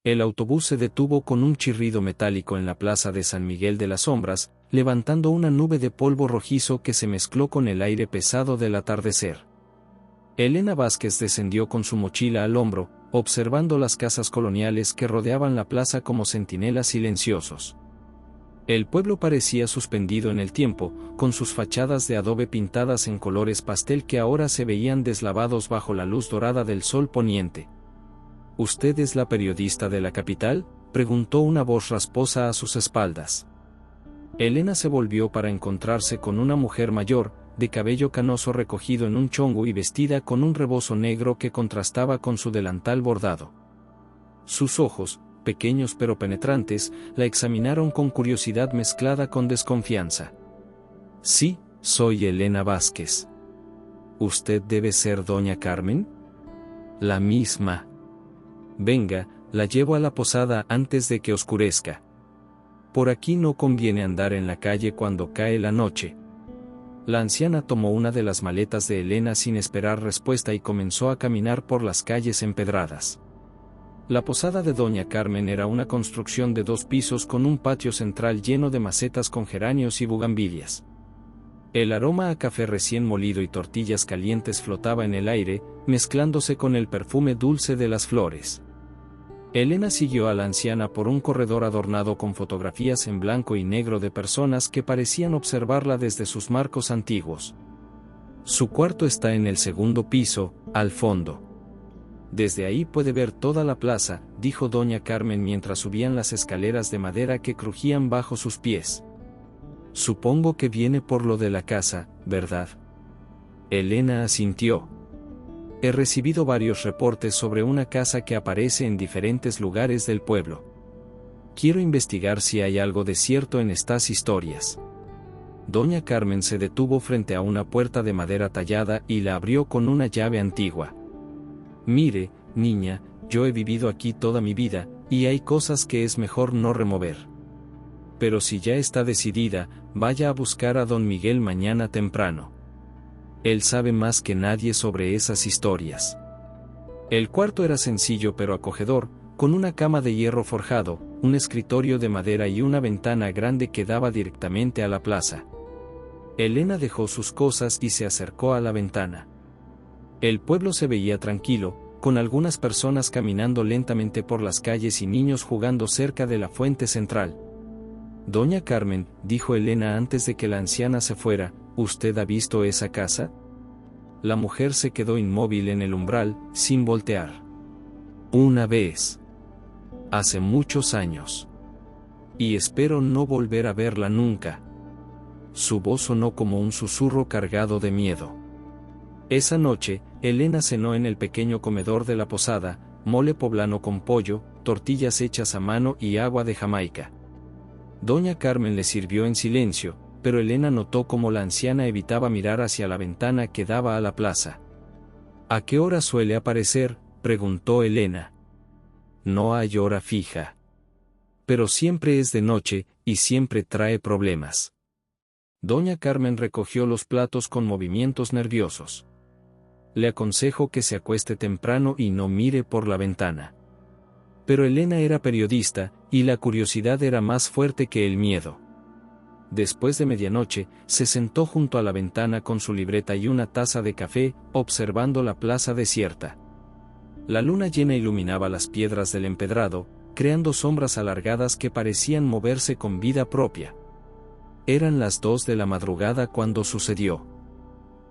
El autobús se detuvo con un chirrido metálico en la plaza de San Miguel de las Sombras, levantando una nube de polvo rojizo que se mezcló con el aire pesado del atardecer. Elena Vázquez descendió con su mochila al hombro, observando las casas coloniales que rodeaban la plaza como centinelas silenciosos. El pueblo parecía suspendido en el tiempo, con sus fachadas de adobe pintadas en colores pastel que ahora se veían deslavados bajo la luz dorada del sol poniente. ¿Usted es la periodista de la capital?, preguntó una voz rasposa a sus espaldas. Elena se volvió para encontrarse con una mujer mayor, de cabello canoso recogido en un chongo y vestida con un rebozo negro que contrastaba con su delantal bordado. Sus ojos, pequeños pero penetrantes, la examinaron con curiosidad mezclada con desconfianza. Sí, soy Elena Vázquez. ¿Usted debe ser doña Carmen? La misma. Venga, la llevo a la posada antes de que oscurezca. Por aquí no conviene andar en la calle cuando cae la noche. La anciana tomó una de las maletas de Elena sin esperar respuesta y comenzó a caminar por las calles empedradas. La posada de doña Carmen era una construcción de 2 pisos con un patio central lleno de macetas con geranios y bugambilias. El aroma a café recién molido y tortillas calientes flotaba en el aire, mezclándose con el perfume dulce de las flores. Elena siguió a la anciana por un corredor adornado con fotografías en blanco y negro de personas que parecían observarla desde sus marcos antiguos. Su cuarto está en el 2º piso, al fondo. Desde ahí puede ver toda la plaza, dijo doña Carmen mientras subían las escaleras de madera que crujían bajo sus pies. Supongo que viene por lo de la casa, ¿verdad? Elena asintió. He recibido varios reportes sobre una casa que aparece en diferentes lugares del pueblo. Quiero investigar si hay algo de cierto en estas historias. Doña Carmen se detuvo frente a una puerta de madera tallada y la abrió con una llave antigua. Mire, niña, yo he vivido aquí toda mi vida, y hay cosas que es mejor no remover. Pero si ya está decidida, vaya a buscar a don Miguel mañana temprano. Él sabe más que nadie sobre esas historias. El cuarto era sencillo pero acogedor, con una cama de hierro forjado, un escritorio de madera y una ventana grande que daba directamente a la plaza. Elena dejó sus cosas y se acercó a la ventana. El pueblo se veía tranquilo, con algunas personas caminando lentamente por las calles y niños jugando cerca de la fuente central. Doña Carmen, dijo Elena antes de que la anciana se fuera, ¿usted ha visto esa casa? La mujer se quedó inmóvil en el umbral, sin voltear. Una vez. Hace muchos años. Y espero no volver a verla nunca. Su voz sonó como un susurro cargado de miedo. Esa noche, Elena cenó en el pequeño comedor de la posada, mole poblano con pollo, tortillas hechas a mano y agua de Jamaica. Doña Carmen le sirvió en silencio, pero Elena notó cómo la anciana evitaba mirar hacia la ventana que daba a la plaza. ¿A qué hora suele aparecer?, preguntó Elena. No hay hora fija. Pero siempre es de noche, y siempre trae problemas. Doña Carmen recogió los platos con movimientos nerviosos. Le aconsejo que se acueste temprano y no mire por la ventana. Pero Elena era periodista, y la curiosidad era más fuerte que el miedo. Después de medianoche, se sentó junto a la ventana con su libreta y una taza de café, observando la plaza desierta. La luna llena iluminaba las piedras del empedrado, creando sombras alargadas que parecían moverse con vida propia. Eran las 2 de la madrugada cuando sucedió.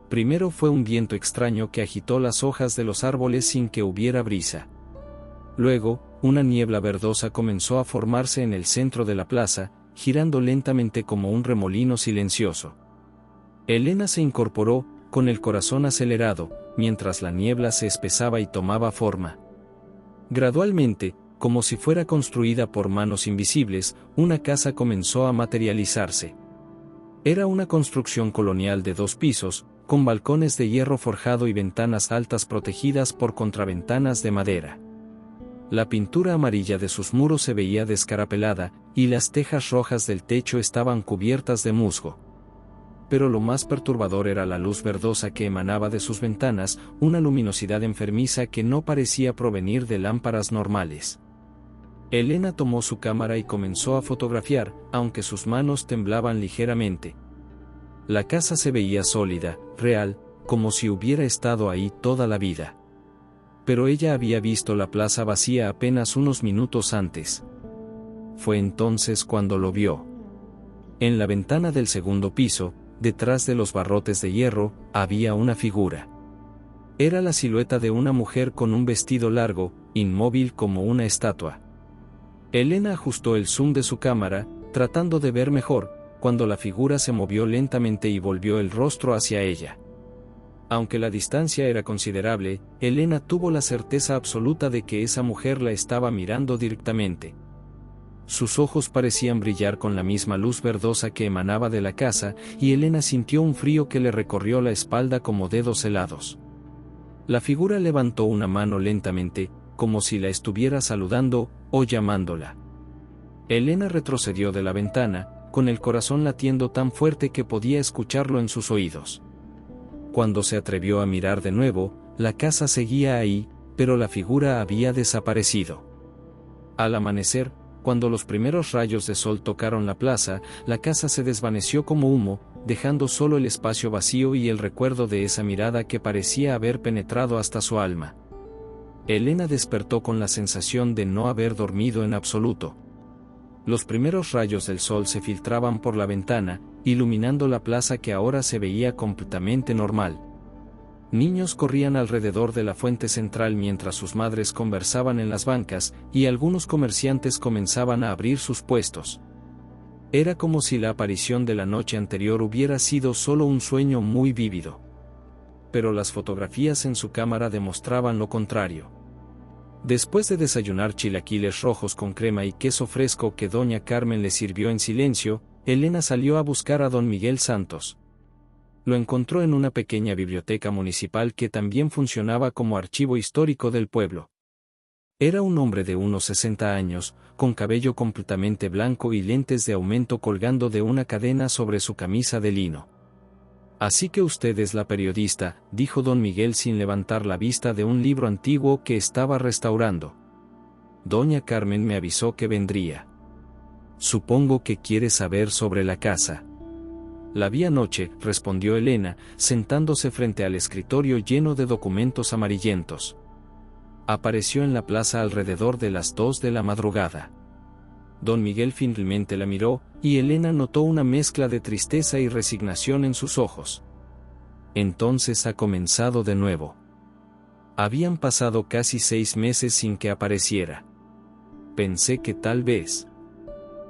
Primero fue un viento extraño que agitó las hojas de los árboles sin que hubiera brisa. Luego, una niebla verdosa comenzó a formarse en el centro de la plaza, girando lentamente como un remolino silencioso. Elena se incorporó, con el corazón acelerado, mientras la niebla se espesaba y tomaba forma. Gradualmente, como si fuera construida por manos invisibles, una casa comenzó a materializarse. Era una construcción colonial de 2 pisos, con balcones de hierro forjado y ventanas altas protegidas por contraventanas de madera. La pintura amarilla de sus muros se veía descarapelada, y las tejas rojas del techo estaban cubiertas de musgo. Pero lo más perturbador era la luz verdosa que emanaba de sus ventanas, una luminosidad enfermiza que no parecía provenir de lámparas normales. Elena tomó su cámara y comenzó a fotografiar, aunque sus manos temblaban ligeramente. La casa se veía sólida, real, como si hubiera estado ahí toda la vida. Pero ella había visto la plaza vacía apenas unos minutos antes. Fue entonces cuando lo vio. En la ventana del segundo piso, detrás de los barrotes de hierro, había una figura. Era la silueta de una mujer con un vestido largo, inmóvil como una estatua. Elena ajustó el zoom de su cámara, tratando de ver mejor, cuando la figura se movió lentamente y volvió el rostro hacia ella. Aunque la distancia era considerable, Elena tuvo la certeza absoluta de que esa mujer la estaba mirando directamente. Sus ojos parecían brillar con la misma luz verdosa que emanaba de la casa, y Elena sintió un frío que le recorrió la espalda como dedos helados. La figura levantó una mano lentamente, como si la estuviera saludando o llamándola. Elena retrocedió de la ventana, con el corazón latiendo tan fuerte que podía escucharlo en sus oídos. Cuando se atrevió a mirar de nuevo, la casa seguía ahí, pero la figura había desaparecido. Al amanecer, cuando los primeros rayos de sol tocaron la plaza, la casa se desvaneció como humo, dejando solo el espacio vacío y el recuerdo de esa mirada que parecía haber penetrado hasta su alma. Elena despertó con la sensación de no haber dormido en absoluto. Los primeros rayos del sol se filtraban por la ventana, iluminando la plaza que ahora se veía completamente normal. Niños corrían alrededor de la fuente central mientras sus madres conversaban en las bancas, y algunos comerciantes comenzaban a abrir sus puestos. Era como si la aparición de la noche anterior hubiera sido solo un sueño muy vívido. Pero las fotografías en su cámara demostraban lo contrario. Después de desayunar chilaquiles rojos con crema y queso fresco que doña Carmen le sirvió en silencio, Elena salió a buscar a don Miguel Santos. Lo encontró en una pequeña biblioteca municipal que también funcionaba como archivo histórico del pueblo. Era un hombre de unos 60 años, con cabello completamente blanco y lentes de aumento colgando de una cadena sobre su camisa de lino. «Así que usted es la periodista», dijo don Miguel sin levantar la vista de un libro antiguo que estaba restaurando. «Doña Carmen me avisó que vendría. Supongo que quiere saber sobre la casa». «La vi anoche», respondió Elena, sentándose frente al escritorio lleno de documentos amarillentos. «Apareció en la plaza alrededor de las 2 de la madrugada». Don Miguel finalmente la miró, y Elena notó una mezcla de tristeza y resignación en sus ojos. «Entonces ha comenzado de nuevo». Habían pasado casi 6 meses sin que apareciera. «Pensé que tal vez».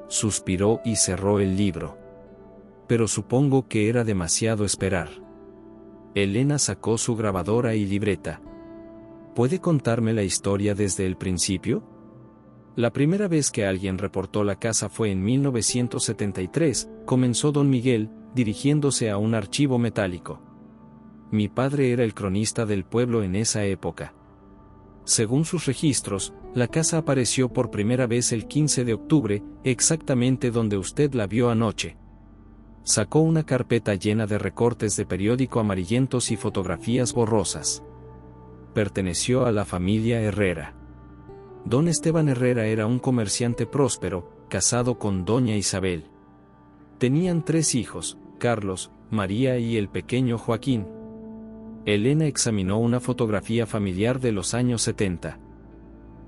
Suspiró y cerró el libro. «Pero supongo que era demasiado esperar». Elena sacó su grabadora y libreta. «¿Puede contarme la historia desde el principio?» «La primera vez que alguien reportó la casa fue en 1973, comenzó don Miguel, dirigiéndose a un archivo metálico. Mi padre era el cronista del pueblo en esa época. Según sus registros, la casa apareció por primera vez el 15 de octubre, exactamente donde usted la vio anoche». Sacó una carpeta llena de recortes de periódico amarillentos y fotografías borrosas. Perteneció a la familia Herrera. Don Esteban Herrera era un comerciante próspero, casado con doña Isabel. Tenían 3 hijos, Carlos, María y el pequeño Joaquín. Elena examinó una fotografía familiar de los años 70.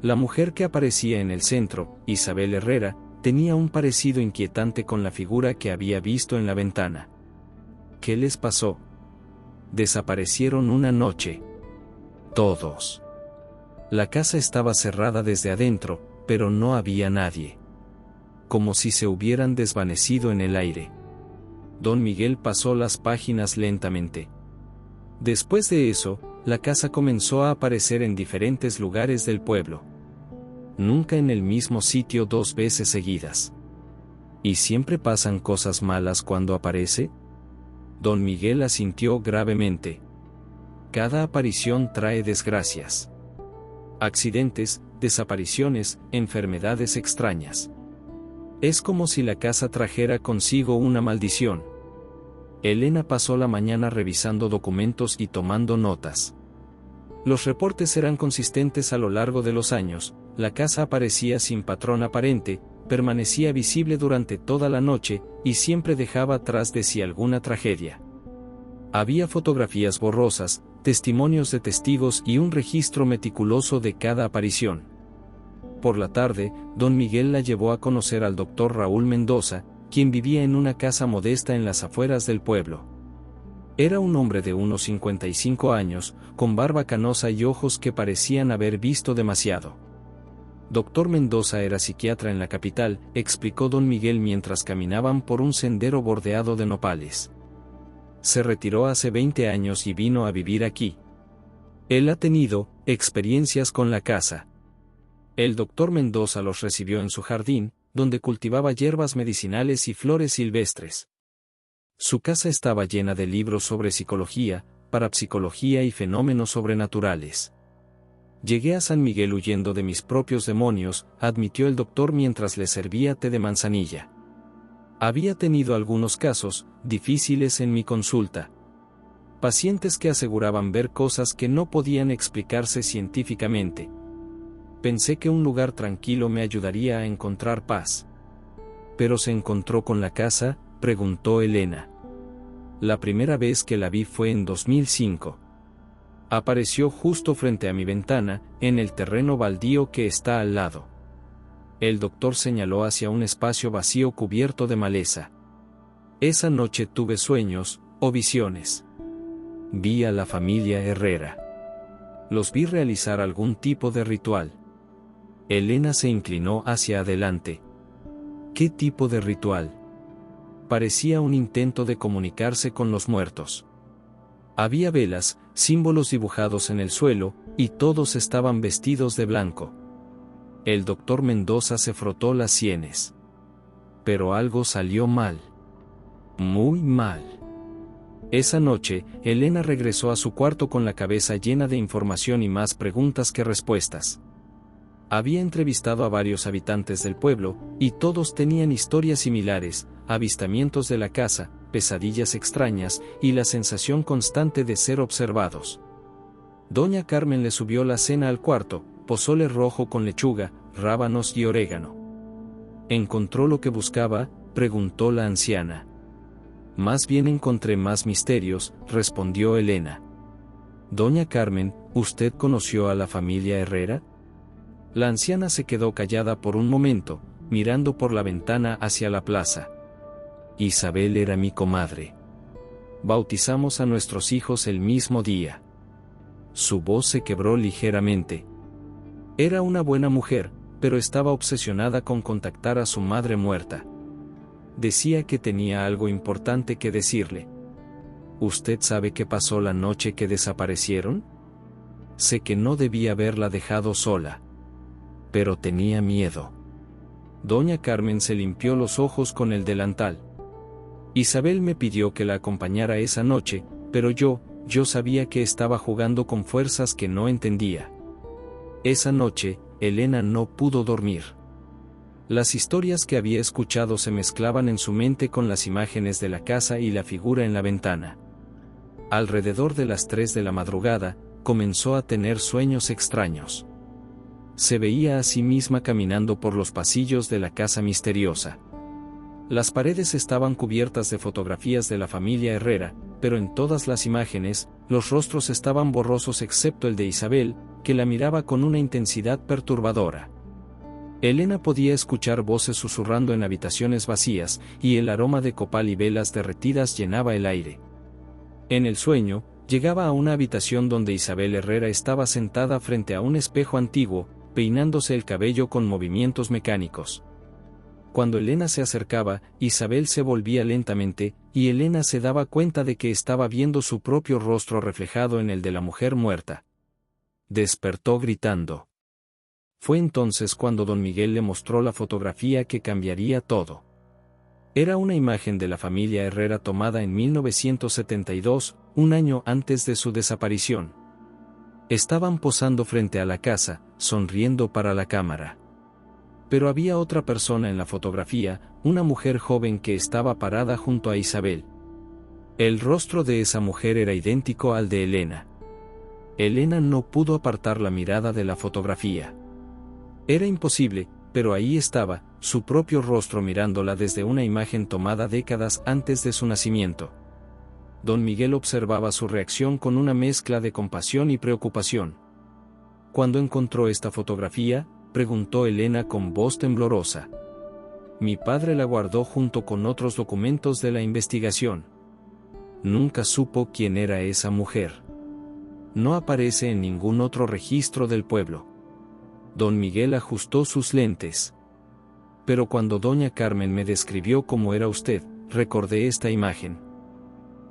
La mujer que aparecía en el centro, Isabel Herrera, tenía un parecido inquietante con la figura que había visto en la ventana. ¿Qué les pasó? Desaparecieron una noche. Todos. La casa estaba cerrada desde adentro, pero no había nadie. Como si se hubieran desvanecido en el aire. Don Miguel pasó las páginas lentamente. Después de eso, la casa comenzó a aparecer en diferentes lugares del pueblo. Nunca en el mismo sitio 2 veces seguidas. ¿Y siempre pasan cosas malas cuando aparece? Don Miguel asintió gravemente. Cada aparición trae desgracias. Accidentes, desapariciones, enfermedades extrañas. Es como si la casa trajera consigo una maldición. Elena pasó la mañana revisando documentos y tomando notas. Los reportes eran consistentes a lo largo de los años, la casa aparecía sin patrón aparente, permanecía visible durante toda la noche, y siempre dejaba tras de sí alguna tragedia. Había fotografías borrosas, testimonios de testigos y un registro meticuloso de cada aparición. Por la tarde, don Miguel la llevó a conocer al doctor Raúl Mendoza, quien vivía en una casa modesta en las afueras del pueblo. Era un hombre de unos 55 años, con barba canosa y ojos que parecían haber visto demasiado. Doctor Mendoza era psiquiatra en la capital, explicó don Miguel mientras caminaban por un sendero bordeado de nopales. Se retiró hace 20 años y vino a vivir aquí. Él ha tenido experiencias con la casa. El doctor Mendoza los recibió en su jardín, donde cultivaba hierbas medicinales y flores silvestres. Su casa estaba llena de libros sobre psicología, parapsicología y fenómenos sobrenaturales. Llegué a San Miguel huyendo de mis propios demonios, admitió el doctor mientras le servía té de manzanilla. Había tenido algunos casos difíciles en mi consulta. Pacientes que aseguraban ver cosas que no podían explicarse científicamente. Pensé que un lugar tranquilo me ayudaría a encontrar paz. ¿Pero se encontró con la casa?, preguntó Elena. La primera vez que la vi fue en 2005. Apareció justo frente a mi ventana, en el terreno baldío que está al lado. El doctor señaló hacia un espacio vacío cubierto de maleza. Esa noche tuve sueños, o visiones. Vi a la familia Herrera. Los vi realizar algún tipo de ritual. Elena se inclinó hacia adelante. ¿Qué tipo de ritual? Parecía un intento de comunicarse con los muertos. Había velas, símbolos dibujados en el suelo, y todos estaban vestidos de blanco. El doctor Mendoza se frotó las sienes. Pero algo salió mal. Muy mal. Esa noche, Elena regresó a su cuarto con la cabeza llena de información y más preguntas que respuestas. Había entrevistado a varios habitantes del pueblo, y todos tenían historias similares, avistamientos de la casa, pesadillas extrañas, y la sensación constante de ser observados. Doña Carmen le subió la cena al cuarto, pozole rojo con lechuga, rábanos y orégano. ¿Encontró lo que buscaba?, preguntó la anciana. Más bien encontré más misterios, respondió Elena. Doña Carmen, ¿usted conoció a la familia Herrera? La anciana se quedó callada por un momento, mirando por la ventana hacia la plaza. Isabel era mi comadre. Bautizamos a nuestros hijos el mismo día. Su voz se quebró ligeramente. Era una buena mujer, pero estaba obsesionada con contactar a su madre muerta. Decía que tenía algo importante que decirle. ¿Usted sabe qué pasó la noche que desaparecieron? Sé que no debía haberla dejado sola. Pero tenía miedo. Doña Carmen se limpió los ojos con el delantal. Isabel me pidió que la acompañara esa noche, pero yo sabía que estaba jugando con fuerzas que no entendía. Esa noche, Elena no pudo dormir. Las historias que había escuchado se mezclaban en su mente con las imágenes de la casa y la figura en la ventana. Alrededor de las 3 de la madrugada, comenzó a tener sueños extraños. Se veía a sí misma caminando por los pasillos de la casa misteriosa. Las paredes estaban cubiertas de fotografías de la familia Herrera, pero en todas las imágenes, los rostros estaban borrosos excepto el de Isabel, que la miraba con una intensidad perturbadora. Elena podía escuchar voces susurrando en habitaciones vacías, y el aroma de copal y velas derretidas llenaba el aire. En el sueño, llegaba a una habitación donde Isabel Herrera estaba sentada frente a un espejo antiguo, peinándose el cabello con movimientos mecánicos. Cuando Elena se acercaba, Isabel se volvía lentamente, y Elena se daba cuenta de que estaba viendo su propio rostro reflejado en el de la mujer muerta. Despertó gritando. Fue entonces cuando don Miguel le mostró la fotografía que cambiaría todo. Era una imagen de la familia Herrera tomada en 1972, un año antes de su desaparición. Estaban posando frente a la casa, sonriendo para la cámara. Pero había otra persona en la fotografía, una mujer joven que estaba parada junto a Isabel. El rostro de esa mujer era idéntico al de Elena. Elena no pudo apartar la mirada de la fotografía. Era imposible, pero ahí estaba, su propio rostro mirándola desde una imagen tomada décadas antes de su nacimiento. Don Miguel observaba su reacción con una mezcla de compasión y preocupación. ¿Cuándo encontró esta fotografía?, preguntó Elena con voz temblorosa. Mi padre la guardó junto con otros documentos de la investigación. Nunca supo quién era esa mujer. No aparece en ningún otro registro del pueblo. Don Miguel ajustó sus lentes. Pero cuando doña Carmen me describió cómo era usted, recordé esta imagen.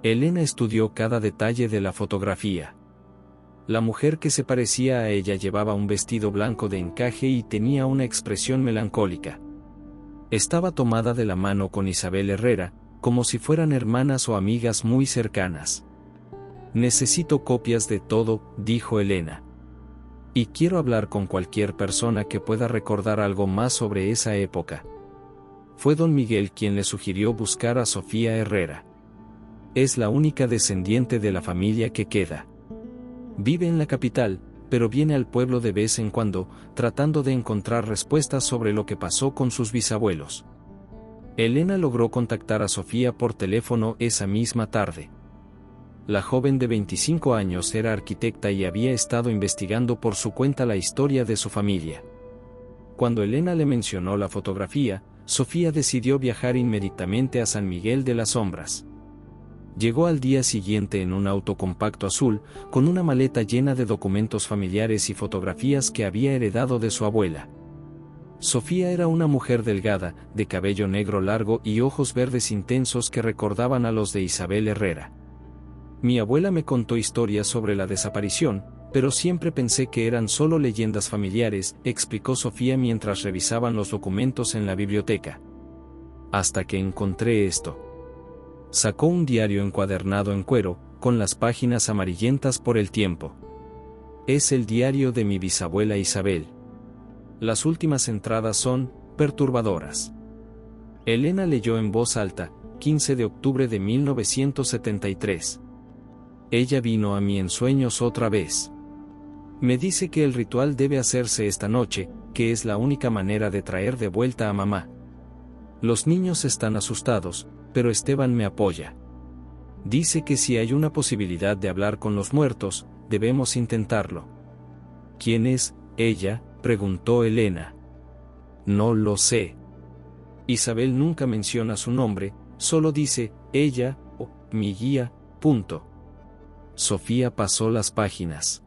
Elena estudió cada detalle de la fotografía. La mujer que se parecía a ella llevaba un vestido blanco de encaje y tenía una expresión melancólica. Estaba tomada de la mano con Isabel Herrera, como si fueran hermanas o amigas muy cercanas. Necesito copias de todo, dijo Elena. Y quiero hablar con cualquier persona que pueda recordar algo más sobre esa época. Fue don Miguel quien le sugirió buscar a Sofía Herrera. Es la única descendiente de la familia que queda. Vive en la capital, pero viene al pueblo de vez en cuando, tratando de encontrar respuestas sobre lo que pasó con sus bisabuelos. Elena logró contactar a Sofía por teléfono esa misma tarde. La joven de 25 años era arquitecta y había estado investigando por su cuenta la historia de su familia. Cuando Elena le mencionó la fotografía, Sofía decidió viajar inmediatamente a San Miguel de las Sombras. Llegó al día siguiente en un auto compacto azul, con una maleta llena de documentos familiares y fotografías que había heredado de su abuela. Sofía era una mujer delgada, de cabello negro largo y ojos verdes intensos que recordaban a los de Isabel Herrera. Mi abuela me contó historias sobre la desaparición, pero siempre pensé que eran solo leyendas familiares, explicó Sofía mientras revisaban los documentos en la biblioteca. Hasta que encontré esto. Sacó un diario encuadernado en cuero, con las páginas amarillentas por el tiempo. Es el diario de mi bisabuela Isabel. Las últimas entradas son perturbadoras. Elena leyó en voz alta, 15 de octubre de 1973. Ella vino a mí en sueños otra vez. Me dice que el ritual debe hacerse esta noche, que es la única manera de traer de vuelta a mamá. Los niños están asustados, pero Esteban me apoya. Dice que si hay una posibilidad de hablar con los muertos, debemos intentarlo. ¿Quién es ella?, preguntó Elena. No lo sé. Isabel nunca menciona su nombre, solo dice, ella, o mi guía, punto. Sofía pasó las páginas.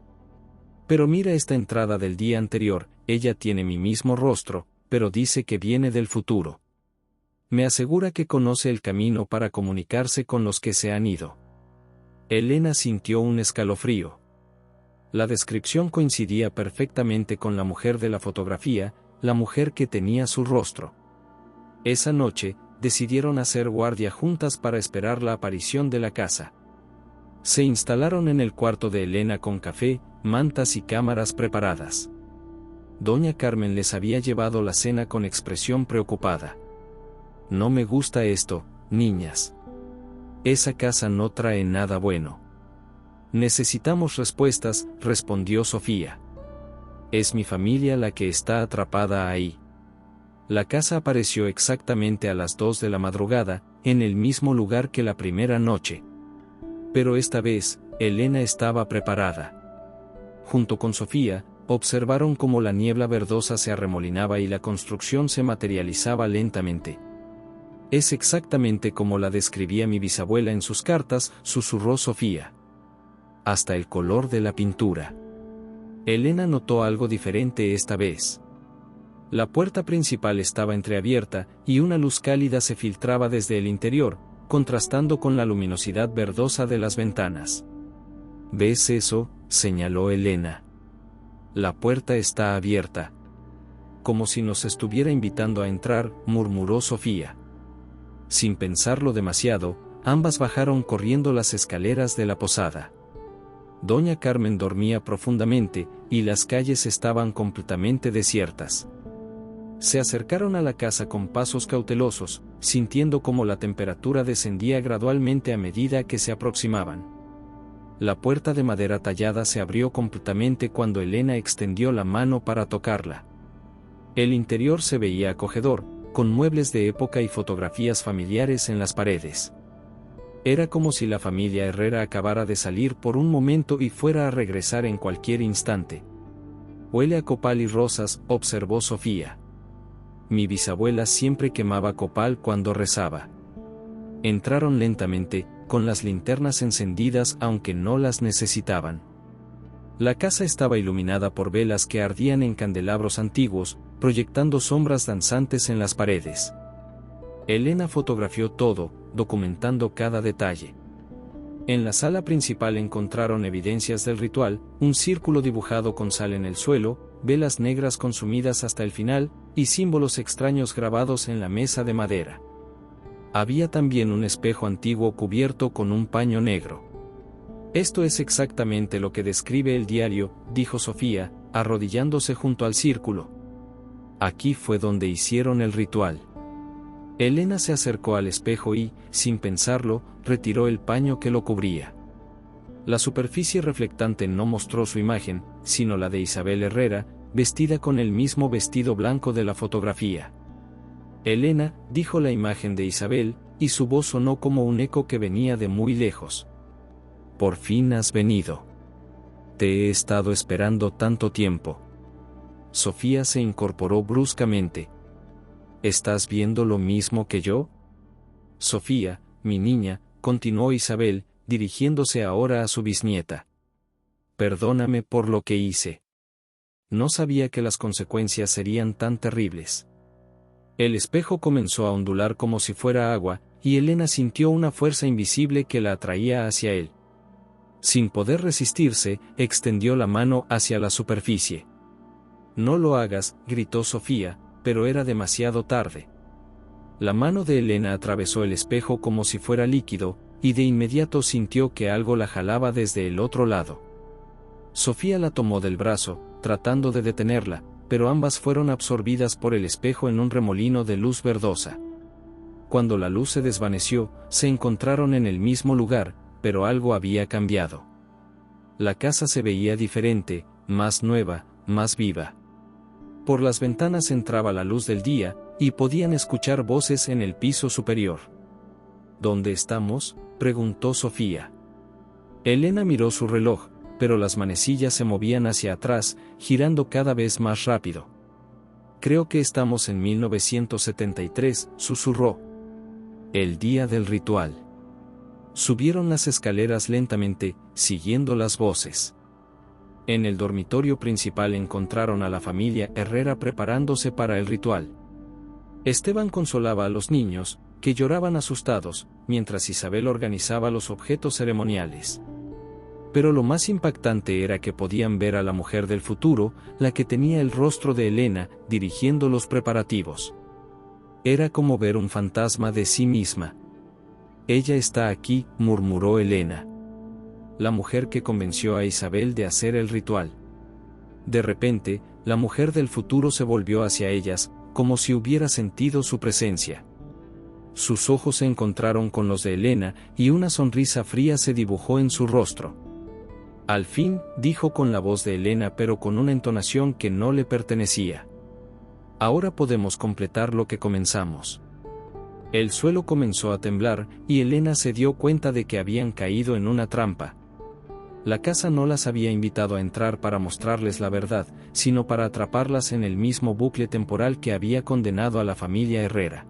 Pero mira esta entrada del día anterior, ella tiene mi mismo rostro, pero dice que viene del futuro. Me asegura que conoce el camino para comunicarse con los que se han ido. Elena sintió un escalofrío. La descripción coincidía perfectamente con la mujer de la fotografía, la mujer que tenía su rostro. Esa noche, decidieron hacer guardia juntas para esperar la aparición de la casa. Se instalaron en el cuarto de Elena con café, mantas y cámaras preparadas. Doña Carmen les había llevado la cena con expresión preocupada. No me gusta esto, niñas. Esa casa no trae nada bueno. Necesitamos respuestas, respondió Sofía. Es mi familia la que está atrapada ahí. La casa apareció exactamente a las 2 de la madrugada, en el mismo lugar que la primera noche. Pero esta vez, Elena estaba preparada. Junto con Sofía, observaron cómo la niebla verdosa se arremolinaba y la construcción se materializaba lentamente. Es exactamente como la describía mi bisabuela en sus cartas, susurró Sofía. Hasta el color de la pintura. Elena notó algo diferente esta vez. La puerta principal estaba entreabierta, y una luz cálida se filtraba desde el interior, contrastando con la luminosidad verdosa de las ventanas. ¿Ves eso?, señaló Elena. La puerta está abierta. Como si nos estuviera invitando a entrar, murmuró Sofía. Sin pensarlo demasiado, ambas bajaron corriendo las escaleras de la posada. Doña Carmen dormía profundamente, y las calles estaban completamente desiertas. Se acercaron a la casa con pasos cautelosos, sintiendo cómo la temperatura descendía gradualmente a medida que se aproximaban. La puerta de madera tallada se abrió completamente cuando Elena extendió la mano para tocarla. El interior se veía acogedor, con muebles de época y fotografías familiares en las paredes. Era como si la familia Herrera acabara de salir por un momento y fuera a regresar en cualquier instante. Huele a copal y rosas, observó Sofía. Mi bisabuela siempre quemaba copal cuando rezaba. Entraron lentamente, con las linternas encendidas aunque no las necesitaban. La casa estaba iluminada por velas que ardían en candelabros antiguos, proyectando sombras danzantes en las paredes. Elena fotografió todo, documentando cada detalle. En la sala principal encontraron evidencias del ritual, un círculo dibujado con sal en el suelo, velas negras consumidas hasta el final, y símbolos extraños grabados en la mesa de madera. Había también un espejo antiguo cubierto con un paño negro. Esto es exactamente lo que describe el diario, dijo Sofía, arrodillándose junto al círculo. Aquí fue donde hicieron el ritual. Elena se acercó al espejo y, sin pensarlo, retiró el paño que lo cubría. La superficie reflectante no mostró su imagen, sino la de Isabel Herrera, vestida con el mismo vestido blanco de la fotografía. Elena, dijo la imagen de Isabel, y su voz sonó como un eco que venía de muy lejos. Por fin has venido. Te he estado esperando tanto tiempo. Sofía se incorporó bruscamente. ¿Estás viendo lo mismo que yo? Sofía, mi niña, continuó Isabel, dirigiéndose ahora a su bisnieta. Perdóname por lo que hice. No sabía que las consecuencias serían tan terribles. El espejo comenzó a ondular como si fuera agua, y Elena sintió una fuerza invisible que la atraía hacia él. Sin poder resistirse, extendió la mano hacia la superficie. No lo hagas, gritó Sofía, pero era demasiado tarde. La mano de Elena atravesó el espejo como si fuera líquido, y de inmediato sintió que algo la jalaba desde el otro lado. Sofía la tomó del brazo, tratando de detenerla, pero ambas fueron absorbidas por el espejo en un remolino de luz verdosa. Cuando la luz se desvaneció, se encontraron en el mismo lugar, pero algo había cambiado. La casa se veía diferente, más nueva, más viva. Por las ventanas entraba la luz del día, y podían escuchar voces en el piso superior. ¿Dónde estamos?, preguntó Sofía. Elena miró su reloj, pero las manecillas se movían hacia atrás, girando cada vez más rápido. Creo que estamos en 1973, susurró. El día del ritual. Subieron las escaleras lentamente, siguiendo las voces. En el dormitorio principal encontraron a la familia Herrera preparándose para el ritual. Esteban consolaba a los niños, que lloraban asustados, mientras Isabel organizaba los objetos ceremoniales. Pero lo más impactante era que podían ver a la mujer del futuro, la que tenía el rostro de Elena, dirigiendo los preparativos. Era como ver un fantasma de sí misma. Ella está aquí, murmuró Elena. La mujer que convenció a Isabel de hacer el ritual. De repente, la mujer del futuro se volvió hacia ellas, como si hubiera sentido su presencia. Sus ojos se encontraron con los de Elena, y una sonrisa fría se dibujó en su rostro. Al fin, dijo con la voz de Elena pero con una entonación que no le pertenecía. Ahora podemos completar lo que comenzamos. El suelo comenzó a temblar, y Elena se dio cuenta de que habían caído en una trampa. La casa no las había invitado a entrar para mostrarles la verdad, sino para atraparlas en el mismo bucle temporal que había condenado a la familia Herrera.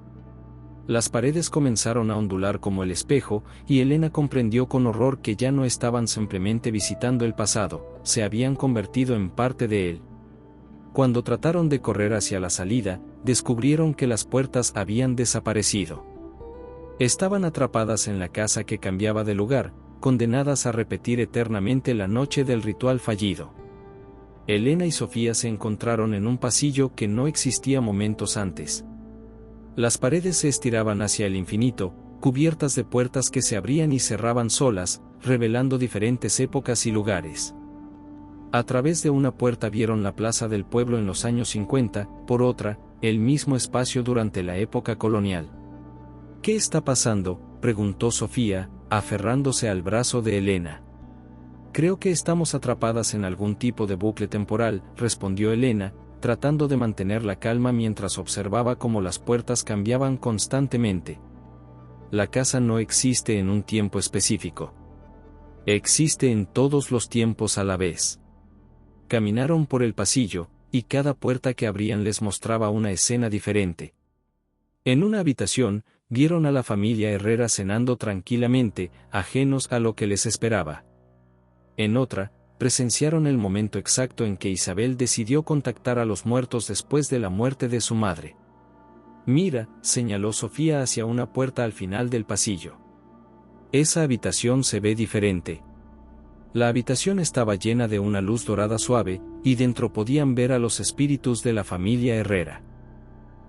Las paredes comenzaron a ondular como el espejo, y Elena comprendió con horror que ya no estaban simplemente visitando el pasado, se habían convertido en parte de él. Cuando trataron de correr hacia la salida, descubrieron que las puertas habían desaparecido. Estaban atrapadas en la casa que cambiaba de lugar, condenadas a repetir eternamente la noche del ritual fallido. Elena y Sofía se encontraron en un pasillo que no existía momentos antes. Las paredes se estiraban hacia el infinito, cubiertas de puertas que se abrían y cerraban solas, revelando diferentes épocas y lugares. A través de una puerta vieron la plaza del pueblo en los años 50, por otra, el mismo espacio durante la época colonial. ¿Qué está pasando?, preguntó Sofía, aferrándose al brazo de Elena. Creo que estamos atrapadas en algún tipo de bucle temporal, respondió Elena, tratando de mantener la calma mientras observaba cómo las puertas cambiaban constantemente. La casa no existe en un tiempo específico. Existe en todos los tiempos a la vez. Caminaron por el pasillo, y cada puerta que abrían les mostraba una escena diferente. En una habitación, vieron a la familia Herrera cenando tranquilamente, ajenos a lo que les esperaba. En otra, presenciaron el momento exacto en que Isabel decidió contactar a los muertos después de la muerte de su madre. «Mira», señaló Sofía hacia una puerta al final del pasillo. «Esa habitación se ve diferente». La habitación estaba llena de una luz dorada suave, y dentro podían ver a los espíritus de la familia Herrera.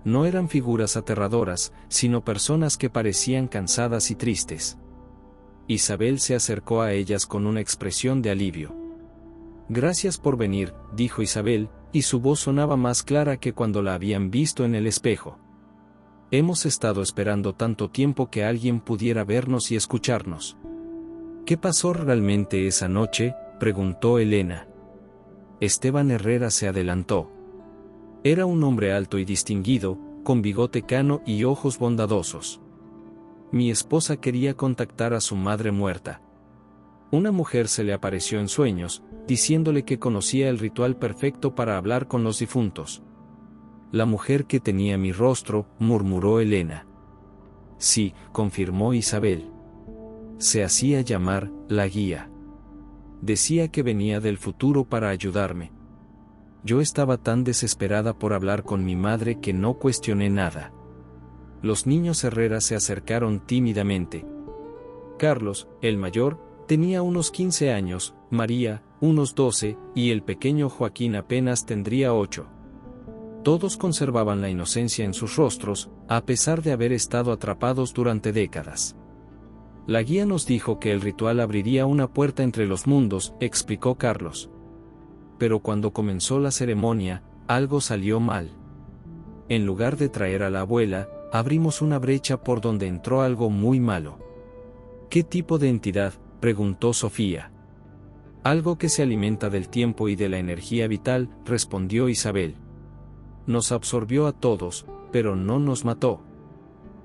No eran figuras aterradoras, sino personas que parecían cansadas y tristes. Isabel se acercó a ellas con una expresión de alivio. «Gracias por venir», dijo Isabel, y su voz sonaba más clara que cuando la habían visto en el espejo. «Hemos estado esperando tanto tiempo que alguien pudiera vernos y escucharnos». «¿Qué pasó realmente esa noche?», preguntó Elena. Esteban Herrera se adelantó. Era un hombre alto y distinguido, con bigote cano y ojos bondadosos. «Mi esposa quería contactar a su madre muerta. Una mujer se le apareció en sueños, diciéndole que conocía el ritual perfecto para hablar con los difuntos». «La mujer que tenía mi rostro», murmuró Elena. «Sí», confirmó Isabel. «Se hacía llamar la guía. Decía que venía del futuro para ayudarme. Yo estaba tan desesperada por hablar con mi madre que no cuestioné nada». Los niños Herrera se acercaron tímidamente. Carlos, el mayor, tenía unos 15 años, María, unos 12, y el pequeño Joaquín apenas tendría 8. Todos conservaban la inocencia en sus rostros, a pesar de haber estado atrapados durante décadas. «La guía nos dijo que el ritual abriría una puerta entre los mundos», explicó Carlos. «Pero cuando comenzó la ceremonia, algo salió mal. En lugar de traer a la abuela, abrimos una brecha por donde entró algo muy malo». «¿Qué tipo de entidad?», preguntó Sofía. «Algo que se alimenta del tiempo y de la energía vital», respondió Isabel. «Nos absorbió a todos, pero no nos mató.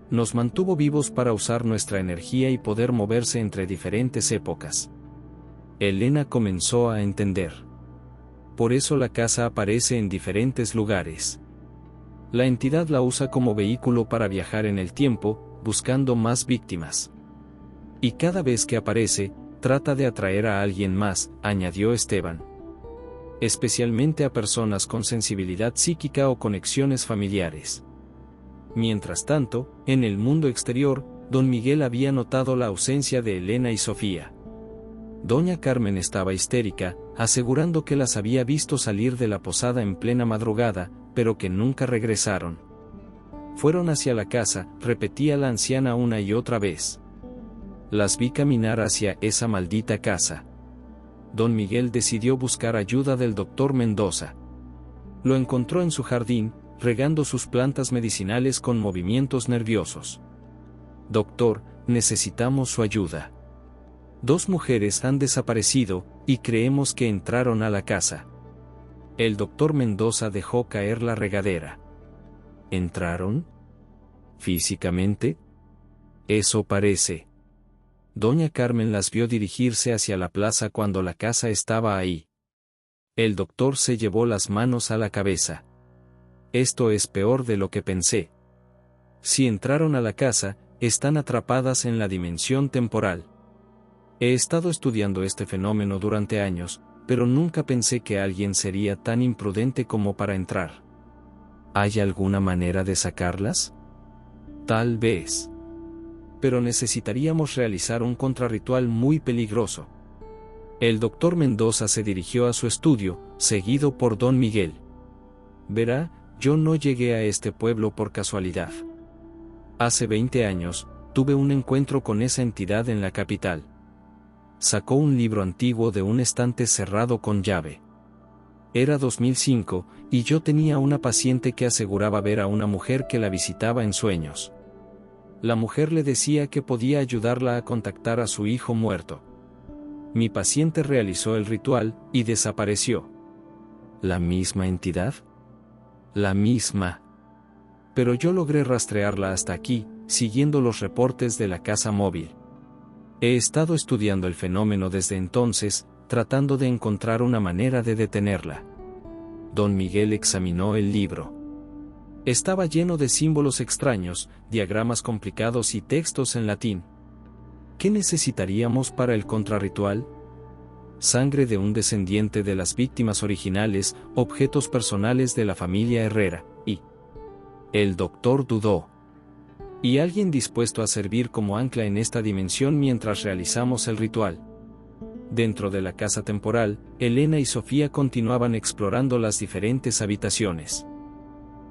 Nos mantuvo vivos para usar nuestra energía y poder moverse entre diferentes épocas». Elena comenzó a entender. «Por eso la casa aparece en diferentes lugares. La entidad la usa como vehículo para viajar en el tiempo, buscando más víctimas. Y cada vez que aparece, trata de atraer a alguien más», añadió Esteban. «Especialmente a personas con sensibilidad psíquica o conexiones familiares». Mientras tanto, en el mundo exterior, don Miguel había notado la ausencia de Elena y Sofía. Doña Carmen estaba histérica, asegurando que las había visto salir de la posada en plena madrugada, pero que nunca regresaron. «Fueron hacia la casa», repetía la anciana una y otra vez. «Las vi caminar hacia esa maldita casa». Don Miguel decidió buscar ayuda del doctor Mendoza. Lo encontró en su jardín, regando sus plantas medicinales con movimientos nerviosos. «Doctor, necesitamos su ayuda. 2 mujeres han desaparecido, y creemos que entraron a la casa». El doctor Mendoza dejó caer la regadera. «¿Entraron? ¿Físicamente? Eso parece». Doña Carmen las vio dirigirse hacia la plaza cuando la casa estaba ahí. El doctor se llevó las manos a la cabeza. «Esto es peor de lo que pensé. Si entraron a la casa, están atrapadas en la dimensión temporal. He estado estudiando este fenómeno durante años, pero nunca pensé que alguien sería tan imprudente como para entrar». «¿Hay alguna manera de sacarlas?». «Tal vez. Pero necesitaríamos realizar un contrarritual muy peligroso». El doctor Mendoza se dirigió a su estudio, seguido por don Miguel. «Verá, yo no llegué a este pueblo por casualidad. Hace 20 años, tuve un encuentro con esa entidad en la capital». Sacó un libro antiguo de un estante cerrado con llave. Era 2005, y yo tenía una paciente que aseguraba ver a una mujer que la visitaba en sueños. La mujer le decía que podía ayudarla a contactar a su hijo muerto. Mi paciente realizó el ritual, y desapareció. ¿La misma entidad?». La misma. Pero yo logré rastrearla hasta aquí, siguiendo los reportes de la casa móvil. He estado estudiando el fenómeno desde entonces, tratando de encontrar una manera de detenerla. Don Miguel examinó el libro. Estaba lleno de símbolos extraños, diagramas complicados y textos en latín. ¿Qué necesitaríamos para el contrarritual? Sangre de un descendiente de las víctimas originales, objetos personales de la familia Herrera, y... El doctor dudó. Y alguien dispuesto a servir como ancla en esta dimensión mientras realizamos el ritual. Dentro de la casa temporal, Elena y Sofía continuaban explorando las diferentes habitaciones.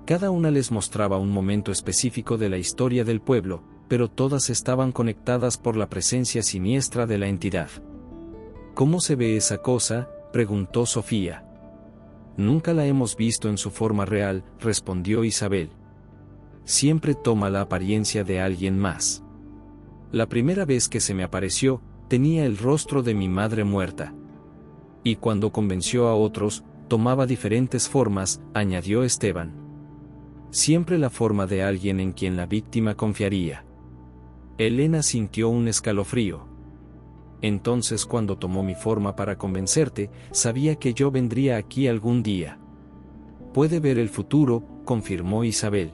Cada una les mostraba un momento específico de la historia del pueblo, pero todas estaban conectadas por la presencia siniestra de la entidad. ¿Cómo se ve esa cosa?, preguntó Sofía. Nunca la hemos visto en su forma real, respondió Isabel. Siempre toma la apariencia de alguien más. La primera vez que se me apareció, tenía el rostro de mi madre muerta. Y cuando convenció a otros, tomaba diferentes formas, añadió Esteban. Siempre la forma de alguien en quien la víctima confiaría. Elena sintió un escalofrío. Entonces, cuando tomó mi forma para convencerte, sabía que yo vendría aquí algún día. Puede ver el futuro, confirmó Isabel.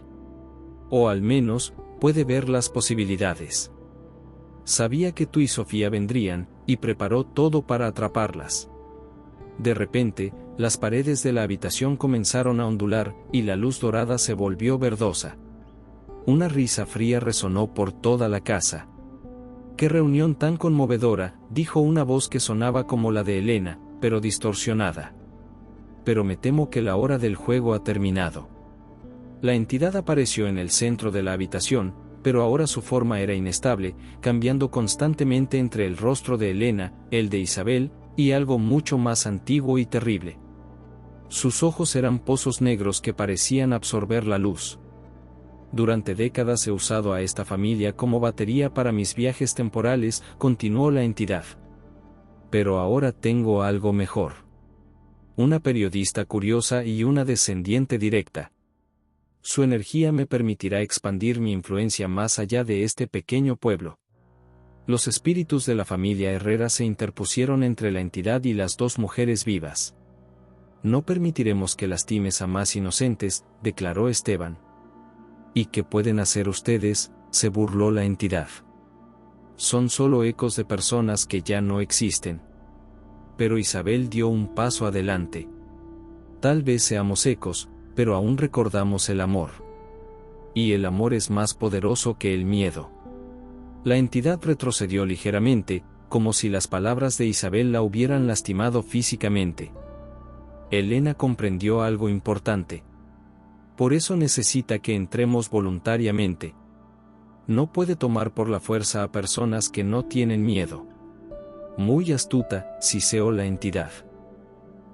O al menos, puede ver las posibilidades. Sabía que tú y Sofía vendrían, y preparó todo para atraparlas. De repente, las paredes de la habitación comenzaron a ondular, y la luz dorada se volvió verdosa. Una risa fría resonó por toda la casa. ¡Qué reunión tan conmovedora!, dijo una voz que sonaba como la de Elena, pero distorsionada. Pero me temo que la hora del juego ha terminado. La entidad apareció en el centro de la habitación, pero ahora su forma era inestable, cambiando constantemente entre el rostro de Elena, el de Isabel, y algo mucho más antiguo y terrible. Sus ojos eran pozos negros que parecían absorber la luz. Durante décadas he usado a esta familia como batería para mis viajes temporales, continuó la entidad. Pero ahora tengo algo mejor. Una periodista curiosa y una descendiente directa. Su energía me permitirá expandir mi influencia más allá de este pequeño pueblo. Los espíritus de la familia Herrera se interpusieron entre la entidad y las dos mujeres vivas. No permitiremos que lastimes a más inocentes, declaró Esteban. ¿Y qué pueden hacer ustedes?, se burló la entidad. Son solo ecos de personas que ya no existen. Pero Isabel dio un paso adelante. Tal vez seamos ecos, pero aún recordamos el amor. Y el amor es más poderoso que el miedo. La entidad retrocedió ligeramente, como si las palabras de Isabel la hubieran lastimado físicamente. Elena comprendió algo importante. Por eso necesita que entremos voluntariamente. No puede tomar por la fuerza a personas que no tienen miedo. Muy astuta, siseó la entidad.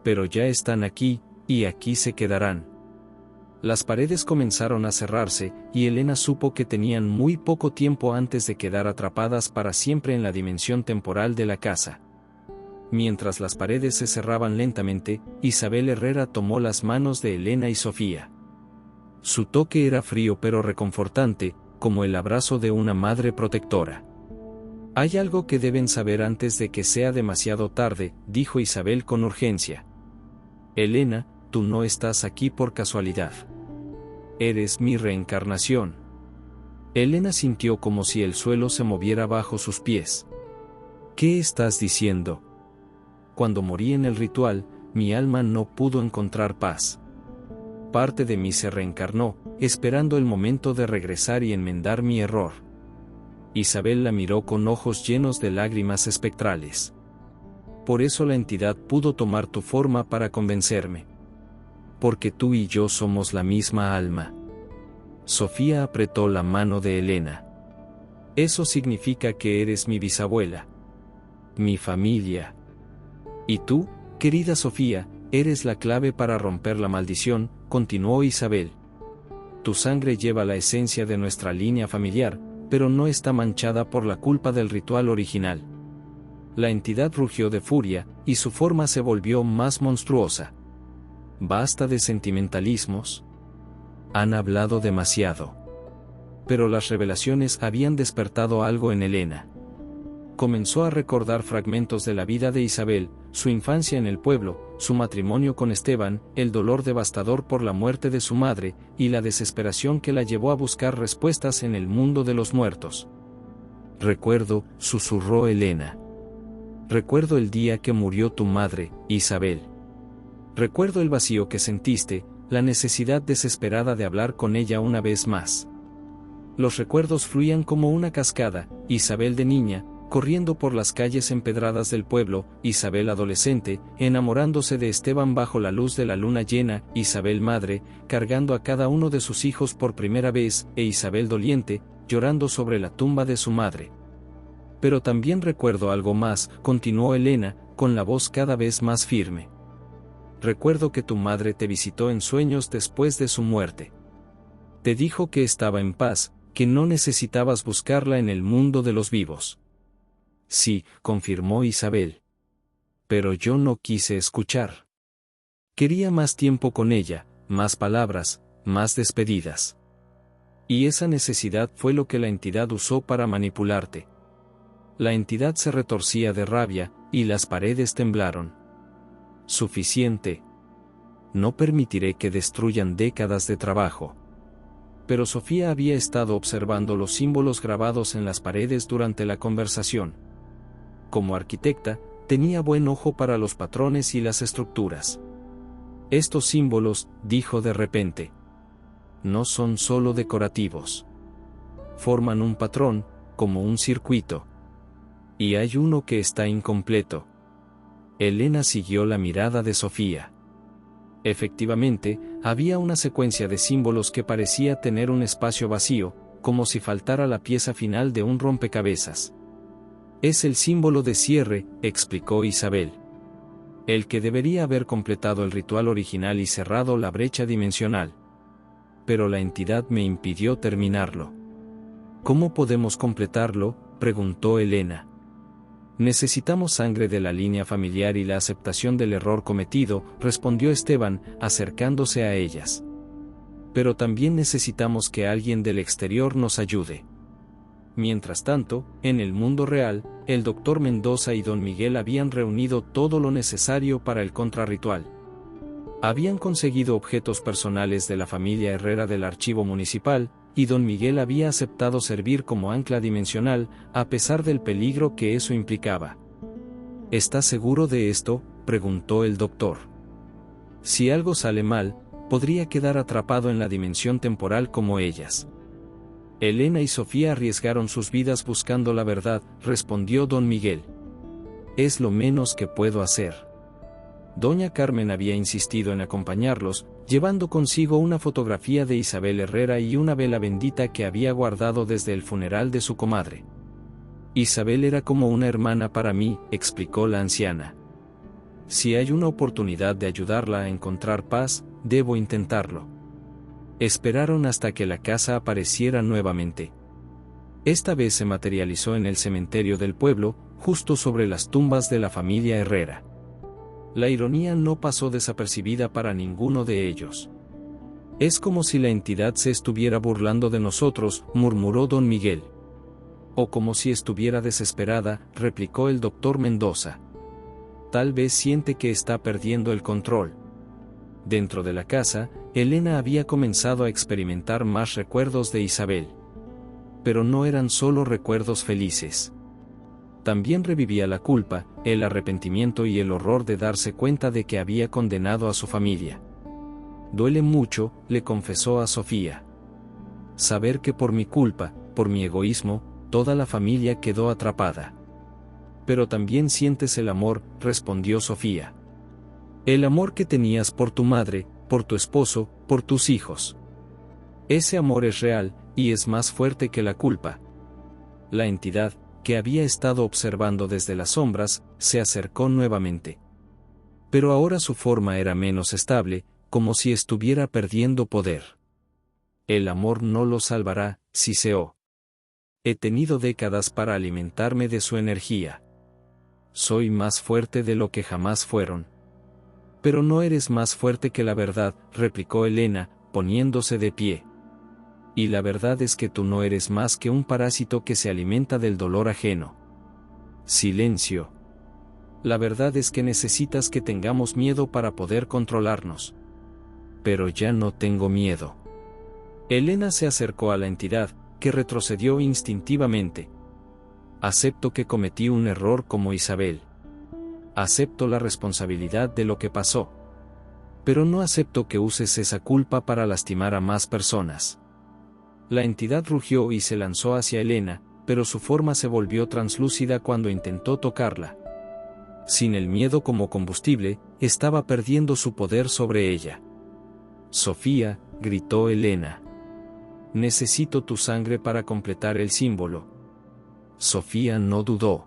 Pero ya están aquí, y aquí se quedarán. Las paredes comenzaron a cerrarse, y Elena supo que tenían muy poco tiempo antes de quedar atrapadas para siempre en la dimensión temporal de la casa. Mientras las paredes se cerraban lentamente, Isabel Herrera tomó las manos de Elena y Sofía. Su toque era frío pero reconfortante, como el abrazo de una madre protectora. Hay algo que deben saber antes de que sea demasiado tarde, dijo Isabel con urgencia. Elena, tú no estás aquí por casualidad. Eres mi reencarnación. Elena sintió como si el suelo se moviera bajo sus pies. ¿Qué estás diciendo? Cuando morí en el ritual, mi alma no pudo encontrar paz. Parte de mí se reencarnó, esperando el momento de regresar y enmendar mi error. Isabel la miró con ojos llenos de lágrimas espectrales. Por eso la entidad pudo tomar tu forma para convencerme. Porque tú y yo somos la misma alma. Sofía apretó la mano de Elena. Eso significa que eres mi bisabuela. Mi familia. Y tú, querida Sofía, eres la clave para romper la maldición, continuó Isabel. Tu sangre lleva la esencia de nuestra línea familiar, pero no está manchada por la culpa del ritual original. La entidad rugió de furia, y su forma se volvió más monstruosa. Basta de sentimentalismos. Han hablado demasiado. Pero las revelaciones habían despertado algo en Elena. Comenzó a recordar fragmentos de la vida de Isabel, su infancia en el pueblo, su matrimonio con Esteban, el dolor devastador por la muerte de su madre, y la desesperación que la llevó a buscar respuestas en el mundo de los muertos. Recuerdo, susurró Elena. Recuerdo el día que murió tu madre, Isabel. Recuerdo el vacío que sentiste, la necesidad desesperada de hablar con ella una vez más. Los recuerdos fluían como una cascada, Isabel de niña, corriendo por las calles empedradas del pueblo, Isabel adolescente, enamorándose de Esteban bajo la luz de la luna llena, Isabel madre, cargando a cada uno de sus hijos por primera vez, e Isabel doliente, llorando sobre la tumba de su madre. Pero también recuerdo algo más, continuó Elena, con la voz cada vez más firme. Recuerdo que tu madre te visitó en sueños después de su muerte. Te dijo que estaba en paz, que no necesitabas buscarla en el mundo de los vivos. Sí, confirmó Isabel. Pero yo no quise escuchar. Quería más tiempo con ella, más palabras, más despedidas. Y esa necesidad fue lo que la entidad usó para manipularte. La entidad se retorcía de rabia, y las paredes temblaron. Suficiente. No permitiré que destruyan décadas de trabajo. Pero Sofía había estado observando los símbolos grabados en las paredes durante la conversación. Como arquitecta, tenía buen ojo para los patrones y las estructuras. Estos símbolos, dijo de repente, no son solo decorativos. Forman un patrón, como un circuito. Y hay uno que está incompleto. Elena siguió la mirada de Sofía. Efectivamente, había una secuencia de símbolos que parecía tener un espacio vacío, como si faltara la pieza final de un rompecabezas. Es el símbolo de cierre, explicó Isabel. El que debería haber completado el ritual original y cerrado la brecha dimensional. Pero la entidad me impidió terminarlo. ¿Cómo podemos completarlo?, preguntó Elena. Necesitamos sangre de la línea familiar y la aceptación del error cometido, respondió Esteban, acercándose a ellas. Pero también necesitamos que alguien del exterior nos ayude. Mientras tanto, en el mundo real, el doctor Mendoza y don Miguel habían reunido todo lo necesario para el contrarritual. Habían conseguido objetos personales de la familia Herrera del archivo municipal, y don Miguel había aceptado servir como ancla dimensional, a pesar del peligro que eso implicaba. ¿Estás seguro de esto?, preguntó el doctor. Si algo sale mal, podría quedar atrapado en la dimensión temporal como ellas. Elena y Sofía arriesgaron sus vidas buscando la verdad, respondió don Miguel. Es lo menos que puedo hacer. Doña Carmen había insistido en acompañarlos, llevando consigo una fotografía de Isabel Herrera y una vela bendita que había guardado desde el funeral de su comadre. Isabel era como una hermana para mí, explicó la anciana. Si hay una oportunidad de ayudarla a encontrar paz, debo intentarlo. Esperaron hasta que la casa apareciera nuevamente. Esta vez se materializó en el cementerio del pueblo, justo sobre las tumbas de la familia Herrera. La ironía no pasó desapercibida para ninguno de ellos. Es como si la entidad se estuviera burlando de nosotros, murmuró don Miguel. O como si estuviera desesperada, replicó el doctor Mendoza. Tal vez siente que está perdiendo el control. Dentro de la casa, Elena había comenzado a experimentar más recuerdos de Isabel. Pero no eran solo recuerdos felices. También revivía la culpa, el arrepentimiento y el horror de darse cuenta de que había condenado a su familia. Duele mucho, le confesó a Sofía. Saber que por mi culpa, por mi egoísmo, toda la familia quedó atrapada. Pero también sientes el amor, respondió Sofía. El amor que tenías por tu madre, por tu esposo, por tus hijos. Ese amor es real, y es más fuerte que la culpa. La entidad, que había estado observando desde las sombras, se acercó nuevamente. Pero ahora su forma era menos estable, como si estuviera perdiendo poder. El amor no lo salvará, siseó. He tenido décadas para alimentarme de su energía. Soy más fuerte de lo que jamás fueron. Pero no eres más fuerte que la verdad, replicó Elena, poniéndose de pie. Y la verdad es que tú no eres más que un parásito que se alimenta del dolor ajeno. Silencio. La verdad es que necesitas que tengamos miedo para poder controlarnos. Pero ya no tengo miedo. Elena se acercó a la entidad, que retrocedió instintivamente. Acepto que cometí un error como Isabel. Acepto la responsabilidad de lo que pasó. Pero no acepto que uses esa culpa para lastimar a más personas. La entidad rugió y se lanzó hacia Elena, pero su forma se volvió translúcida cuando intentó tocarla. Sin el miedo como combustible, estaba perdiendo su poder sobre ella. Sofía, gritó Elena. Necesito tu sangre para completar el símbolo. Sofía no dudó.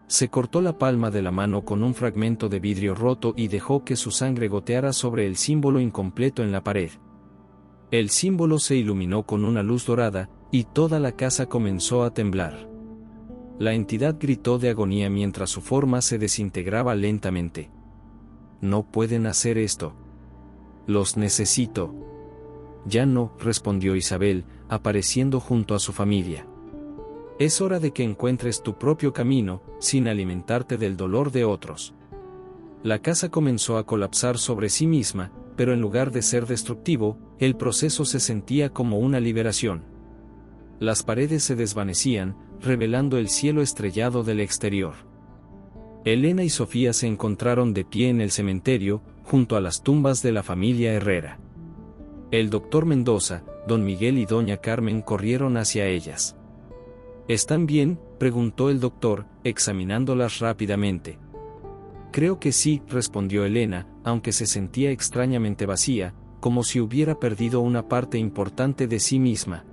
Se cortó la palma de la mano con un fragmento de vidrio roto y dejó que su sangre goteara sobre el símbolo incompleto en la pared. El símbolo se iluminó con una luz dorada, y toda la casa comenzó a temblar. La entidad gritó de agonía mientras su forma se desintegraba lentamente. No pueden hacer esto. Los necesito. Ya no, respondió Isabel, apareciendo junto a su familia. Es hora de que encuentres tu propio camino, sin alimentarte del dolor de otros. La casa comenzó a colapsar sobre sí misma, pero en lugar de ser destructivo, el proceso se sentía como una liberación. Las paredes se desvanecían, revelando el cielo estrellado del exterior. Elena y Sofía se encontraron de pie en el cementerio, junto a las tumbas de la familia Herrera. El doctor Mendoza, don Miguel y doña Carmen corrieron hacia ellas. ¿Están bien?, preguntó el doctor, examinándolas rápidamente. Creo que sí, respondió Elena, aunque se sentía extrañamente vacía, como si hubiera perdido una parte importante de sí misma.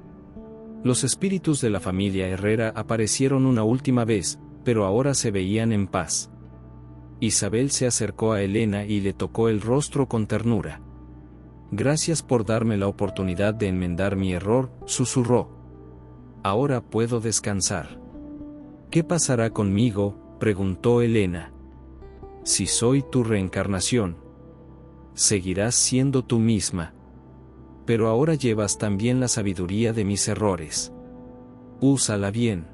Los espíritus de la familia Herrera aparecieron una última vez, pero ahora se veían en paz. Isabel se acercó a Elena y le tocó el rostro con ternura. Gracias por darme la oportunidad de enmendar mi error, susurró. Ahora puedo descansar. ¿Qué pasará conmigo?, preguntó Elena. Si soy tu reencarnación, seguirás siendo tú misma. Pero ahora llevas también la sabiduría de mis errores. Úsala bien.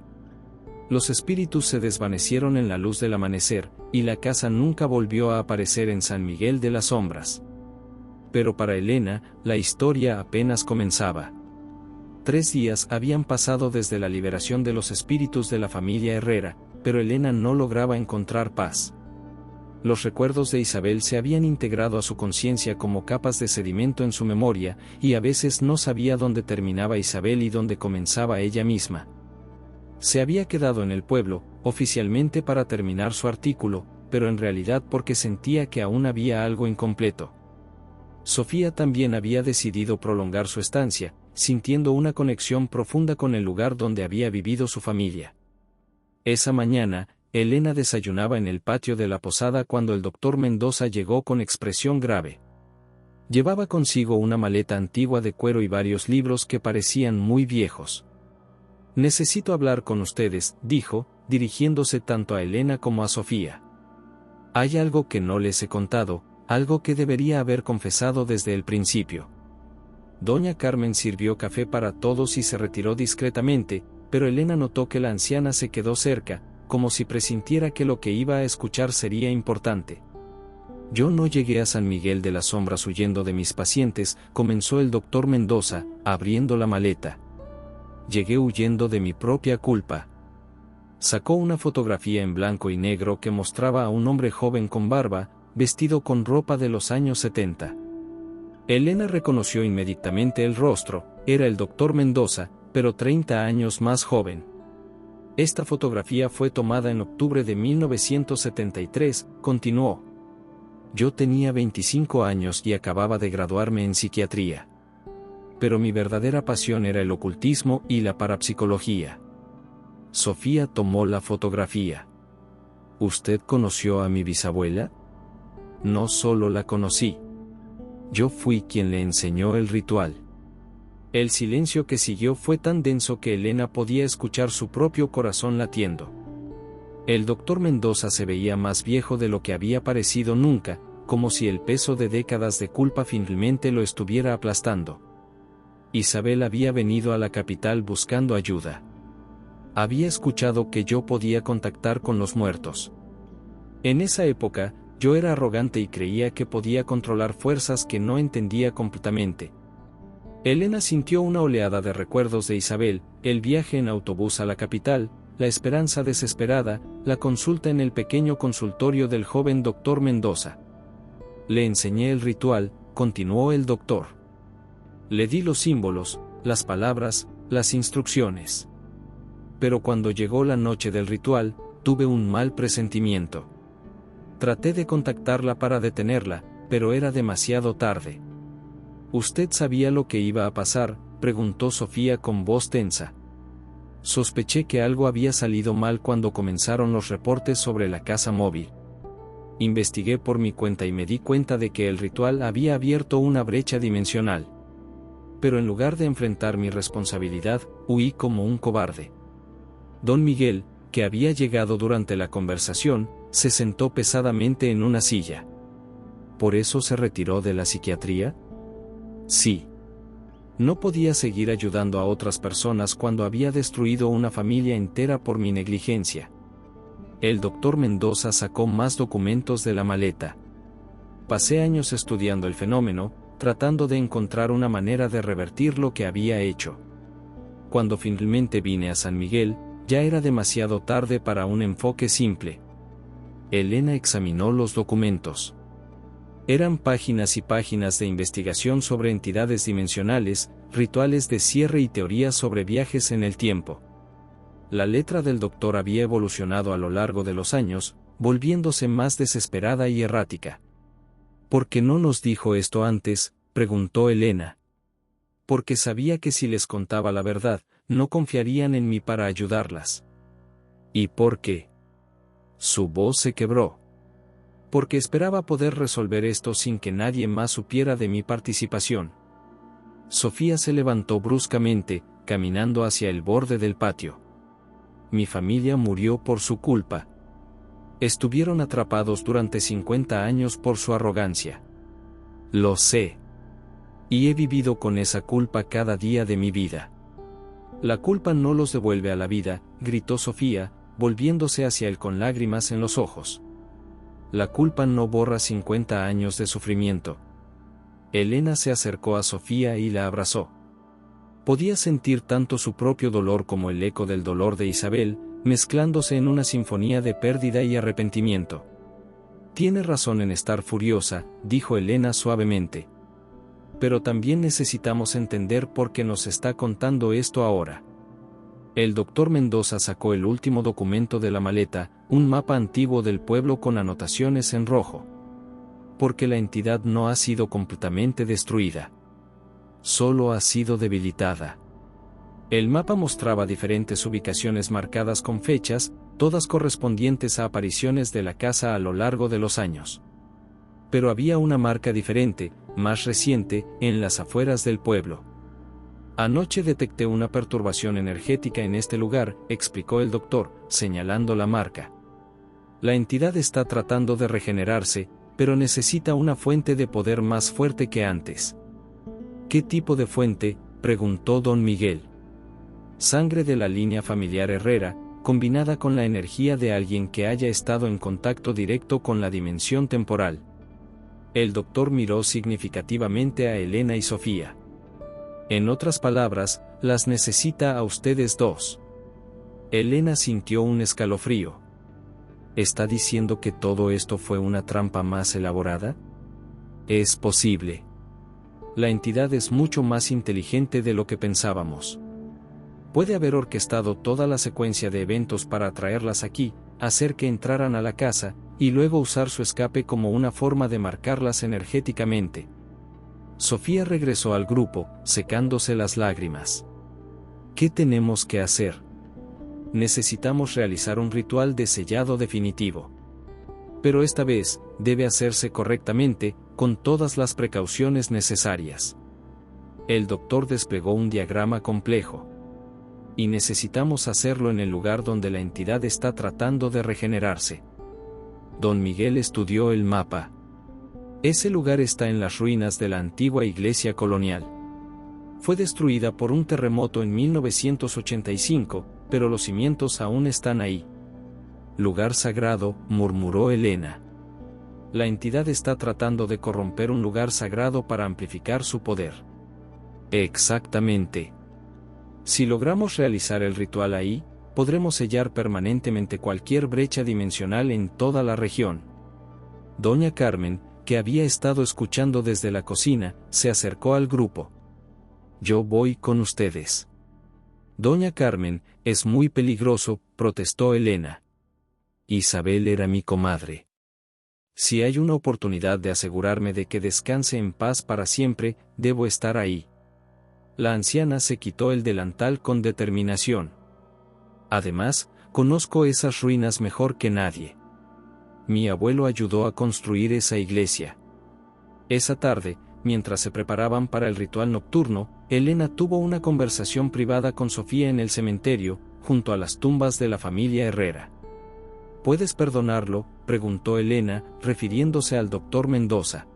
Los espíritus se desvanecieron en la luz del amanecer, y la casa nunca volvió a aparecer en San Miguel de las Sombras. Pero para Elena, la historia apenas comenzaba. 3 días habían pasado desde la liberación de los espíritus de la familia Herrera, pero Elena no lograba encontrar paz. Los recuerdos de Isabel se habían integrado a su conciencia como capas de sedimento en su memoria, y a veces no sabía dónde terminaba Isabel y dónde comenzaba ella misma. Se había quedado en el pueblo, oficialmente para terminar su artículo, pero en realidad porque sentía que aún había algo incompleto. Sofía también había decidido prolongar su estancia, sintiendo una conexión profunda con el lugar donde había vivido su familia. Esa mañana, Elena desayunaba en el patio de la posada cuando el doctor Mendoza llegó con expresión grave. Llevaba consigo una maleta antigua de cuero y varios libros que parecían muy viejos. Necesito hablar con ustedes, dijo, dirigiéndose tanto a Elena como a Sofía. Hay algo que no les he contado, algo que debería haber confesado desde el principio. Doña Carmen sirvió café para todos y se retiró discretamente, pero Elena notó que la anciana se quedó cerca, como si presintiera que lo que iba a escuchar sería importante. Yo no llegué a San Miguel de las Sombras huyendo de mis pacientes, comenzó el doctor Mendoza, abriendo la maleta. Llegué huyendo de mi propia culpa. Sacó una fotografía en blanco y negro que mostraba a un hombre joven con barba, vestido con ropa de los años 70. Elena reconoció inmediatamente el rostro, era el doctor Mendoza, pero 30 años más joven. Esta fotografía fue tomada en octubre de 1973, continuó. Yo tenía 25 años y acababa de graduarme en psiquiatría. Pero mi verdadera pasión era el ocultismo y la parapsicología. Sofía tomó la fotografía. ¿Usted conoció a mi bisabuela? No solo la conocí. Yo fui quien le enseñó el ritual. El silencio que siguió fue tan denso que Elena podía escuchar su propio corazón latiendo. El doctor Mendoza se veía más viejo de lo que había parecido nunca, como si el peso de décadas de culpa finalmente lo estuviera aplastando. Isabel había venido a la capital buscando ayuda. Había escuchado que yo podía contactar con los muertos. En esa época, yo era arrogante y creía que podía controlar fuerzas que no entendía completamente. Elena sintió una oleada de recuerdos de Isabel, el viaje en autobús a la capital, la esperanza desesperada, la consulta en el pequeño consultorio del joven doctor Mendoza. Le enseñé el ritual, continuó el doctor. Le di los símbolos, las palabras, las instrucciones. Pero cuando llegó la noche del ritual, tuve un mal presentimiento. Traté de contactarla para detenerla, pero era demasiado tarde. ¿Usted sabía lo que iba a pasar?, preguntó Sofía con voz tensa. Sospeché que algo había salido mal cuando comenzaron los reportes sobre la casa móvil. Investigué por mi cuenta y me di cuenta de que el ritual había abierto una brecha dimensional. Pero en lugar de enfrentar mi responsabilidad, huí como un cobarde. Don Miguel, que había llegado durante la conversación, se sentó pesadamente en una silla. ¿Por eso se retiró de la psiquiatría? Sí. No podía seguir ayudando a otras personas cuando había destruido una familia entera por mi negligencia. El doctor Mendoza sacó más documentos de la maleta. Pasé años estudiando el fenómeno, tratando de encontrar una manera de revertir lo que había hecho. Cuando finalmente vine a San Miguel, ya era demasiado tarde para un enfoque simple. Elena examinó los documentos. Eran páginas y páginas de investigación sobre entidades dimensionales, rituales de cierre y teorías sobre viajes en el tiempo. La letra del doctor había evolucionado a lo largo de los años, volviéndose más desesperada y errática. ¿Por qué no nos dijo esto antes?, preguntó Elena. Porque sabía que si les contaba la verdad, no confiarían en mí para ayudarlas. ¿Y por qué? Su voz se quebró. Porque esperaba poder resolver esto sin que nadie más supiera de mi participación. Sofía se levantó bruscamente, caminando hacia el borde del patio. Mi familia murió por su culpa. Estuvieron atrapados durante 50 años por su arrogancia. Lo sé. Y he vivido con esa culpa cada día de mi vida. La culpa no los devuelve a la vida, gritó Sofía, volviéndose hacia él con lágrimas en los ojos. La culpa no borra 50 años de sufrimiento. Elena se acercó a Sofía y la abrazó. Podía sentir tanto su propio dolor como el eco del dolor de Isabel, mezclándose en una sinfonía de pérdida y arrepentimiento. Tiene razón en estar furiosa, dijo Elena suavemente. Pero también necesitamos entender por qué nos está contando esto ahora. El doctor Mendoza sacó el último documento de la maleta, un mapa antiguo del pueblo con anotaciones en rojo. Porque la entidad no ha sido completamente destruida. Solo ha sido debilitada. El mapa mostraba diferentes ubicaciones marcadas con fechas, todas correspondientes a apariciones de la casa a lo largo de los años. Pero había una marca diferente, más reciente, en las afueras del pueblo. Anoche detecté una perturbación energética en este lugar, explicó el doctor, señalando la marca. La entidad está tratando de regenerarse, pero necesita una fuente de poder más fuerte que antes. ¿Qué tipo de fuente?, preguntó don Miguel. Sangre de la línea familiar Herrera, combinada con la energía de alguien que haya estado en contacto directo con la dimensión temporal. El doctor miró significativamente a Elena y Sofía. En otras palabras, las necesita a ustedes dos. Elena sintió un escalofrío. ¿Está diciendo que todo esto fue una trampa más elaborada? Es posible. La entidad es mucho más inteligente de lo que pensábamos. Puede haber orquestado toda la secuencia de eventos para atraerlas aquí, hacer que entraran a la casa, y luego usar su escape como una forma de marcarlas energéticamente. Sofía regresó al grupo, secándose las lágrimas. ¿Qué tenemos que hacer? Necesitamos realizar un ritual de sellado definitivo. Pero esta vez, debe hacerse correctamente, con todas las precauciones necesarias. El doctor desplegó un diagrama complejo. Y necesitamos hacerlo en el lugar donde la entidad está tratando de regenerarse. Don Miguel estudió el mapa. Ese lugar está en las ruinas de la antigua iglesia colonial. Fue destruida por un terremoto en 1985, pero los cimientos aún están ahí. Lugar sagrado, murmuró Elena. La entidad está tratando de corromper un lugar sagrado para amplificar su poder. Exactamente. Si logramos realizar el ritual ahí, podremos sellar permanentemente cualquier brecha dimensional en toda la región. Doña Carmen, que había estado escuchando desde la cocina, se acercó al grupo. Yo voy con ustedes. Doña Carmen, es muy peligroso, protestó Elena. Isabel era mi comadre. Si hay una oportunidad de asegurarme de que descanse en paz para siempre, debo estar ahí. La anciana se quitó el delantal con determinación. Además, conozco esas ruinas mejor que nadie. Mi abuelo ayudó a construir esa iglesia. Esa tarde, mientras se preparaban para el ritual nocturno, Elena tuvo una conversación privada con Sofía en el cementerio, junto a las tumbas de la familia Herrera. ¿Puedes perdonarlo?, preguntó Elena, refiriéndose al doctor Mendoza.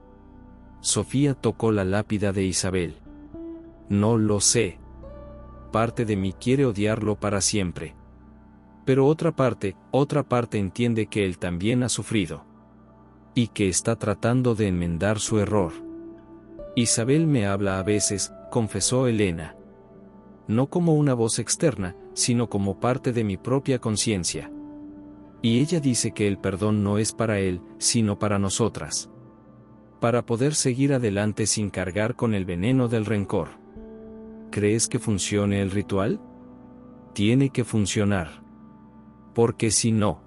Sofía tocó la lápida de Isabel. No lo sé. Parte de mí quiere odiarlo para siempre. Pero otra parte entiende que él también ha sufrido. Y que está tratando de enmendar su error. Isabel me habla a veces, confesó Elena. No como una voz externa, sino como parte de mi propia conciencia. Y ella dice que el perdón no es para él, sino para nosotras. Para poder seguir adelante sin cargar con el veneno del rencor. ¿Crees que funcione el ritual? Tiene que funcionar. Porque si no...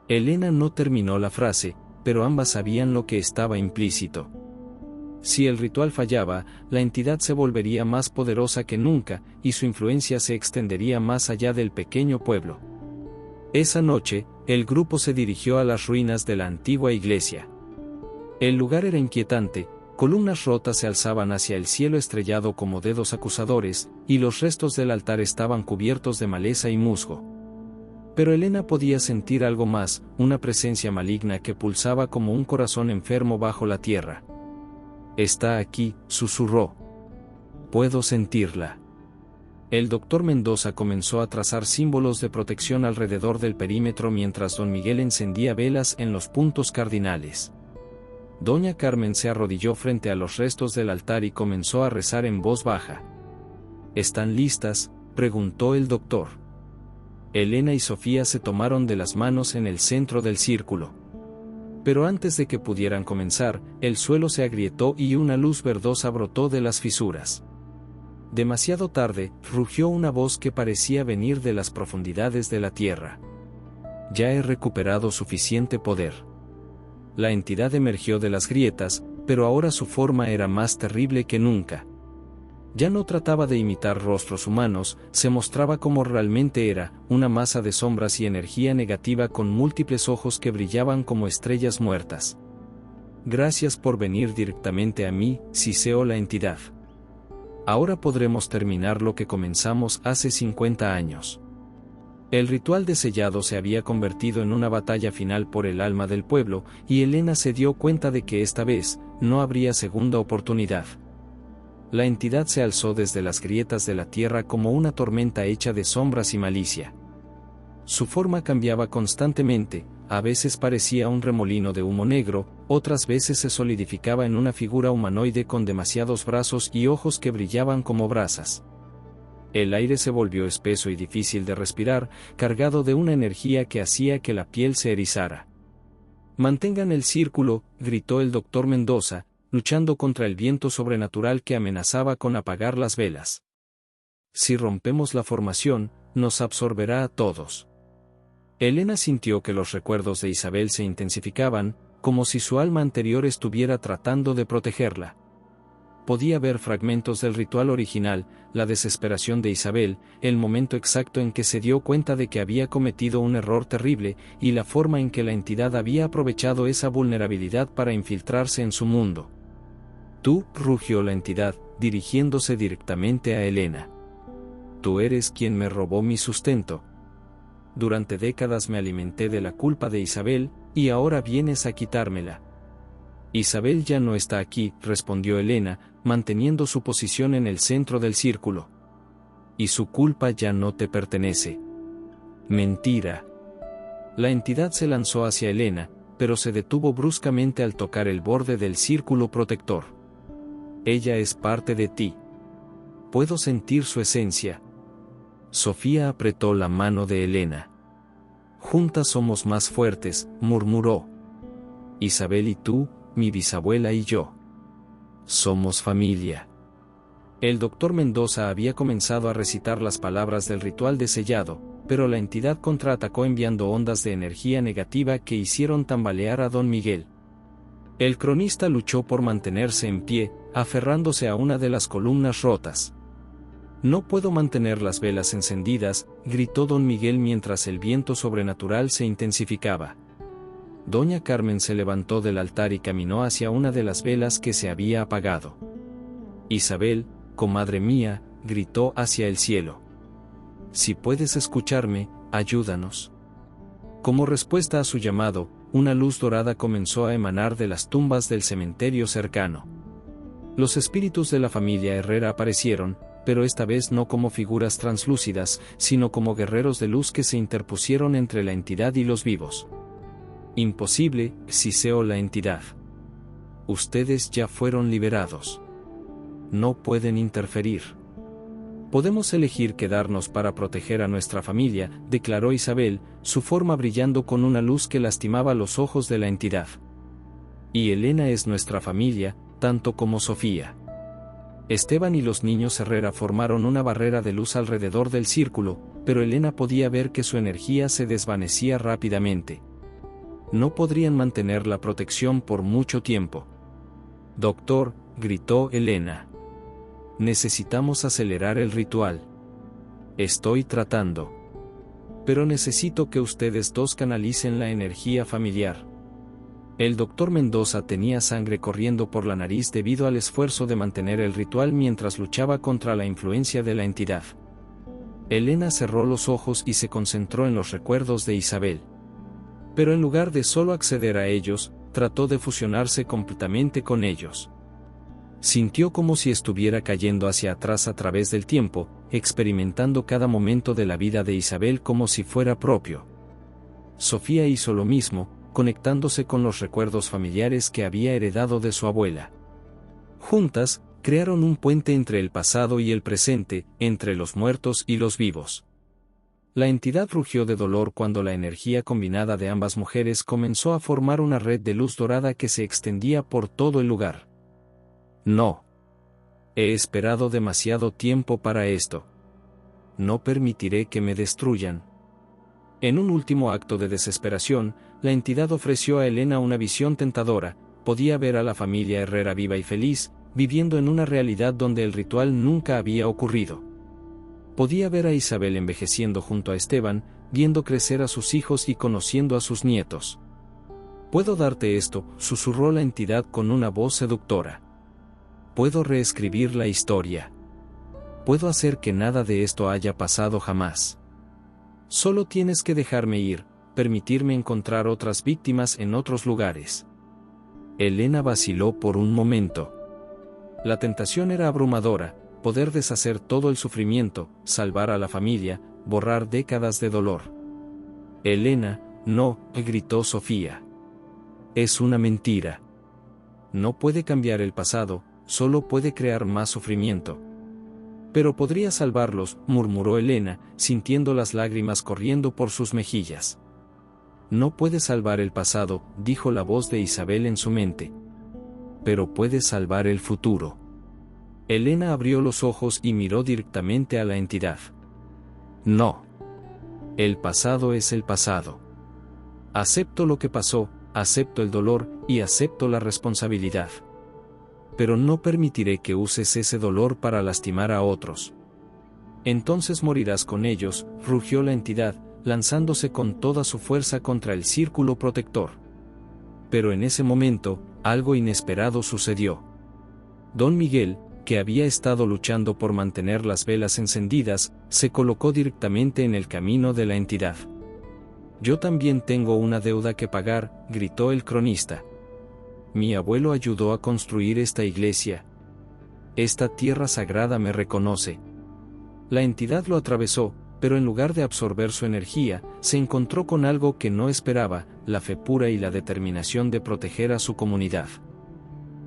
Elena no terminó la frase, pero ambas sabían lo que estaba implícito. Si el ritual fallaba, la entidad se volvería más poderosa que nunca, y su influencia se extendería más allá del pequeño pueblo. Esa noche, el grupo se dirigió a las ruinas de la antigua iglesia. El lugar era inquietante, columnas rotas se alzaban hacia el cielo estrellado como dedos acusadores, y los restos del altar estaban cubiertos de maleza y musgo. Pero Elena podía sentir algo más, una presencia maligna que pulsaba como un corazón enfermo bajo la tierra. Está aquí, susurró. Puedo sentirla. El doctor Mendoza comenzó a trazar símbolos de protección alrededor del perímetro mientras don Miguel encendía velas en los puntos cardinales. Doña Carmen se arrodilló frente a los restos del altar y comenzó a rezar en voz baja. ¿Están listas?, preguntó el doctor. Elena y Sofía se tomaron de las manos en el centro del círculo. Pero antes de que pudieran comenzar, el suelo se agrietó y una luz verdosa brotó de las fisuras. Demasiado tarde, rugió una voz que parecía venir de las profundidades de la tierra. Ya he recuperado suficiente poder. La entidad emergió de las grietas, pero ahora su forma era más terrible que nunca. Ya no trataba de imitar rostros humanos, se mostraba como realmente era, una masa de sombras y energía negativa con múltiples ojos que brillaban como estrellas muertas. Gracias por venir directamente a mí, siseó la entidad. Ahora podremos terminar lo que comenzamos hace 50 años. El ritual de sellado se había convertido en una batalla final por el alma del pueblo, y Elena se dio cuenta de que esta vez, no habría segunda oportunidad. La entidad se alzó desde las grietas de la tierra como una tormenta hecha de sombras y malicia. Su forma cambiaba constantemente, a veces parecía un remolino de humo negro, otras veces se solidificaba en una figura humanoide con demasiados brazos y ojos que brillaban como brasas. El aire se volvió espeso y difícil de respirar, cargado de una energía que hacía que la piel se erizara. «Mantengan el círculo», gritó el doctor Mendoza, luchando contra el viento sobrenatural que amenazaba con apagar las velas. «Si rompemos la formación, nos absorberá a todos». Elena sintió que los recuerdos de Isabel se intensificaban, como si su alma anterior estuviera tratando de protegerla. Podía ver fragmentos del ritual original, la desesperación de Isabel, el momento exacto en que se dio cuenta de que había cometido un error terrible, y la forma en que la entidad había aprovechado esa vulnerabilidad para infiltrarse en su mundo. «Tú», rugió la entidad, dirigiéndose directamente a Elena. «Tú eres quien me robó mi sustento. Durante décadas me alimenté de la culpa de Isabel, y ahora vienes a quitármela». Isabel ya no está aquí, respondió Elena, manteniendo su posición en el centro del círculo. Y su culpa ya no te pertenece. Mentira. La entidad se lanzó hacia Elena, pero se detuvo bruscamente al tocar el borde del círculo protector. Ella es parte de ti. Puedo sentir su esencia. Sofía apretó la mano de Elena. Juntas somos más fuertes, murmuró. Isabel y tú, mi bisabuela y yo. Somos familia. El doctor Mendoza había comenzado a recitar las palabras del ritual de sellado, pero la entidad contraatacó enviando ondas de energía negativa que hicieron tambalear a don Miguel. El cronista luchó por mantenerse en pie, aferrándose a una de las columnas rotas. No puedo mantener las velas encendidas, gritó don Miguel mientras el viento sobrenatural se intensificaba. Doña Carmen se levantó del altar y caminó hacia una de las velas que se había apagado. Isabel, comadre mía, gritó hacia el cielo. Si puedes escucharme, ayúdanos. Como respuesta a su llamado, una luz dorada comenzó a emanar de las tumbas del cementerio cercano. Los espíritus de la familia Herrera aparecieron, pero esta vez no como figuras translúcidas, sino como guerreros de luz que se interpusieron entre la entidad y los vivos. Imposible, siseo la entidad. Ustedes ya fueron liberados. No pueden interferir. Podemos elegir quedarnos para proteger a nuestra familia, declaró Isabel, su forma brillando con una luz que lastimaba los ojos de la entidad. Y Elena es nuestra familia, tanto como Sofía. Esteban y los niños Herrera formaron una barrera de luz alrededor del círculo, pero Elena podía ver que su energía se desvanecía rápidamente. No podrían mantener la protección por mucho tiempo. Doctor, gritó Elena. Necesitamos acelerar el ritual. Estoy tratando. Pero necesito que ustedes dos canalicen la energía familiar. El doctor Mendoza tenía sangre corriendo por la nariz debido al esfuerzo de mantener el ritual mientras luchaba contra la influencia de la entidad. Elena cerró los ojos y se concentró en los recuerdos de Isabel. Pero en lugar de solo acceder a ellos, trató de fusionarse completamente con ellos. Sintió como si estuviera cayendo hacia atrás a través del tiempo, experimentando cada momento de la vida de Isabel como si fuera propio. Sofía hizo lo mismo, conectándose con los recuerdos familiares que había heredado de su abuela. Juntas, crearon un puente entre el pasado y el presente, entre los muertos y los vivos. La entidad rugió de dolor cuando la energía combinada de ambas mujeres comenzó a formar una red de luz dorada que se extendía por todo el lugar. No. He esperado demasiado tiempo para esto. No permitiré que me destruyan. En un último acto de desesperación, la entidad ofreció a Elena una visión tentadora. Podía ver a la familia Herrera viva y feliz, viviendo en una realidad donde el ritual nunca había ocurrido. Podía ver a Isabel envejeciendo junto a Esteban, viendo crecer a sus hijos y conociendo a sus nietos. «Puedo darte esto», susurró la entidad con una voz seductora. «Puedo reescribir la historia. Puedo hacer que nada de esto haya pasado jamás. Solo tienes que dejarme ir, permitirme encontrar otras víctimas en otros lugares». Elena vaciló por un momento. La tentación era abrumadora, poder deshacer todo el sufrimiento, salvar a la familia, borrar décadas de dolor. «Elena, no», gritó Sofía. «Es una mentira. No puede cambiar el pasado, solo puede crear más sufrimiento». «Pero podría salvarlos», murmuró Elena, sintiendo las lágrimas corriendo por sus mejillas. «No puede salvar el pasado», dijo la voz de Isabel en su mente. «Pero puede salvar el futuro». Elena abrió los ojos y miró directamente a la entidad. «No. El pasado es el pasado. Acepto lo que pasó, acepto el dolor, y acepto la responsabilidad. Pero no permitiré que uses ese dolor para lastimar a otros. Entonces morirás con ellos», rugió la entidad, lanzándose con toda su fuerza contra el círculo protector. Pero en ese momento, algo inesperado sucedió. Don Miguel, que había estado luchando por mantener las velas encendidas, se colocó directamente en el camino de la entidad. «Yo también tengo una deuda que pagar», gritó el cronista. Mi abuelo ayudó a construir esta iglesia. Esta tierra sagrada me reconoce. La entidad lo atravesó, pero en lugar de absorber su energía, se encontró con algo que no esperaba, la fe pura y la determinación de proteger a su comunidad.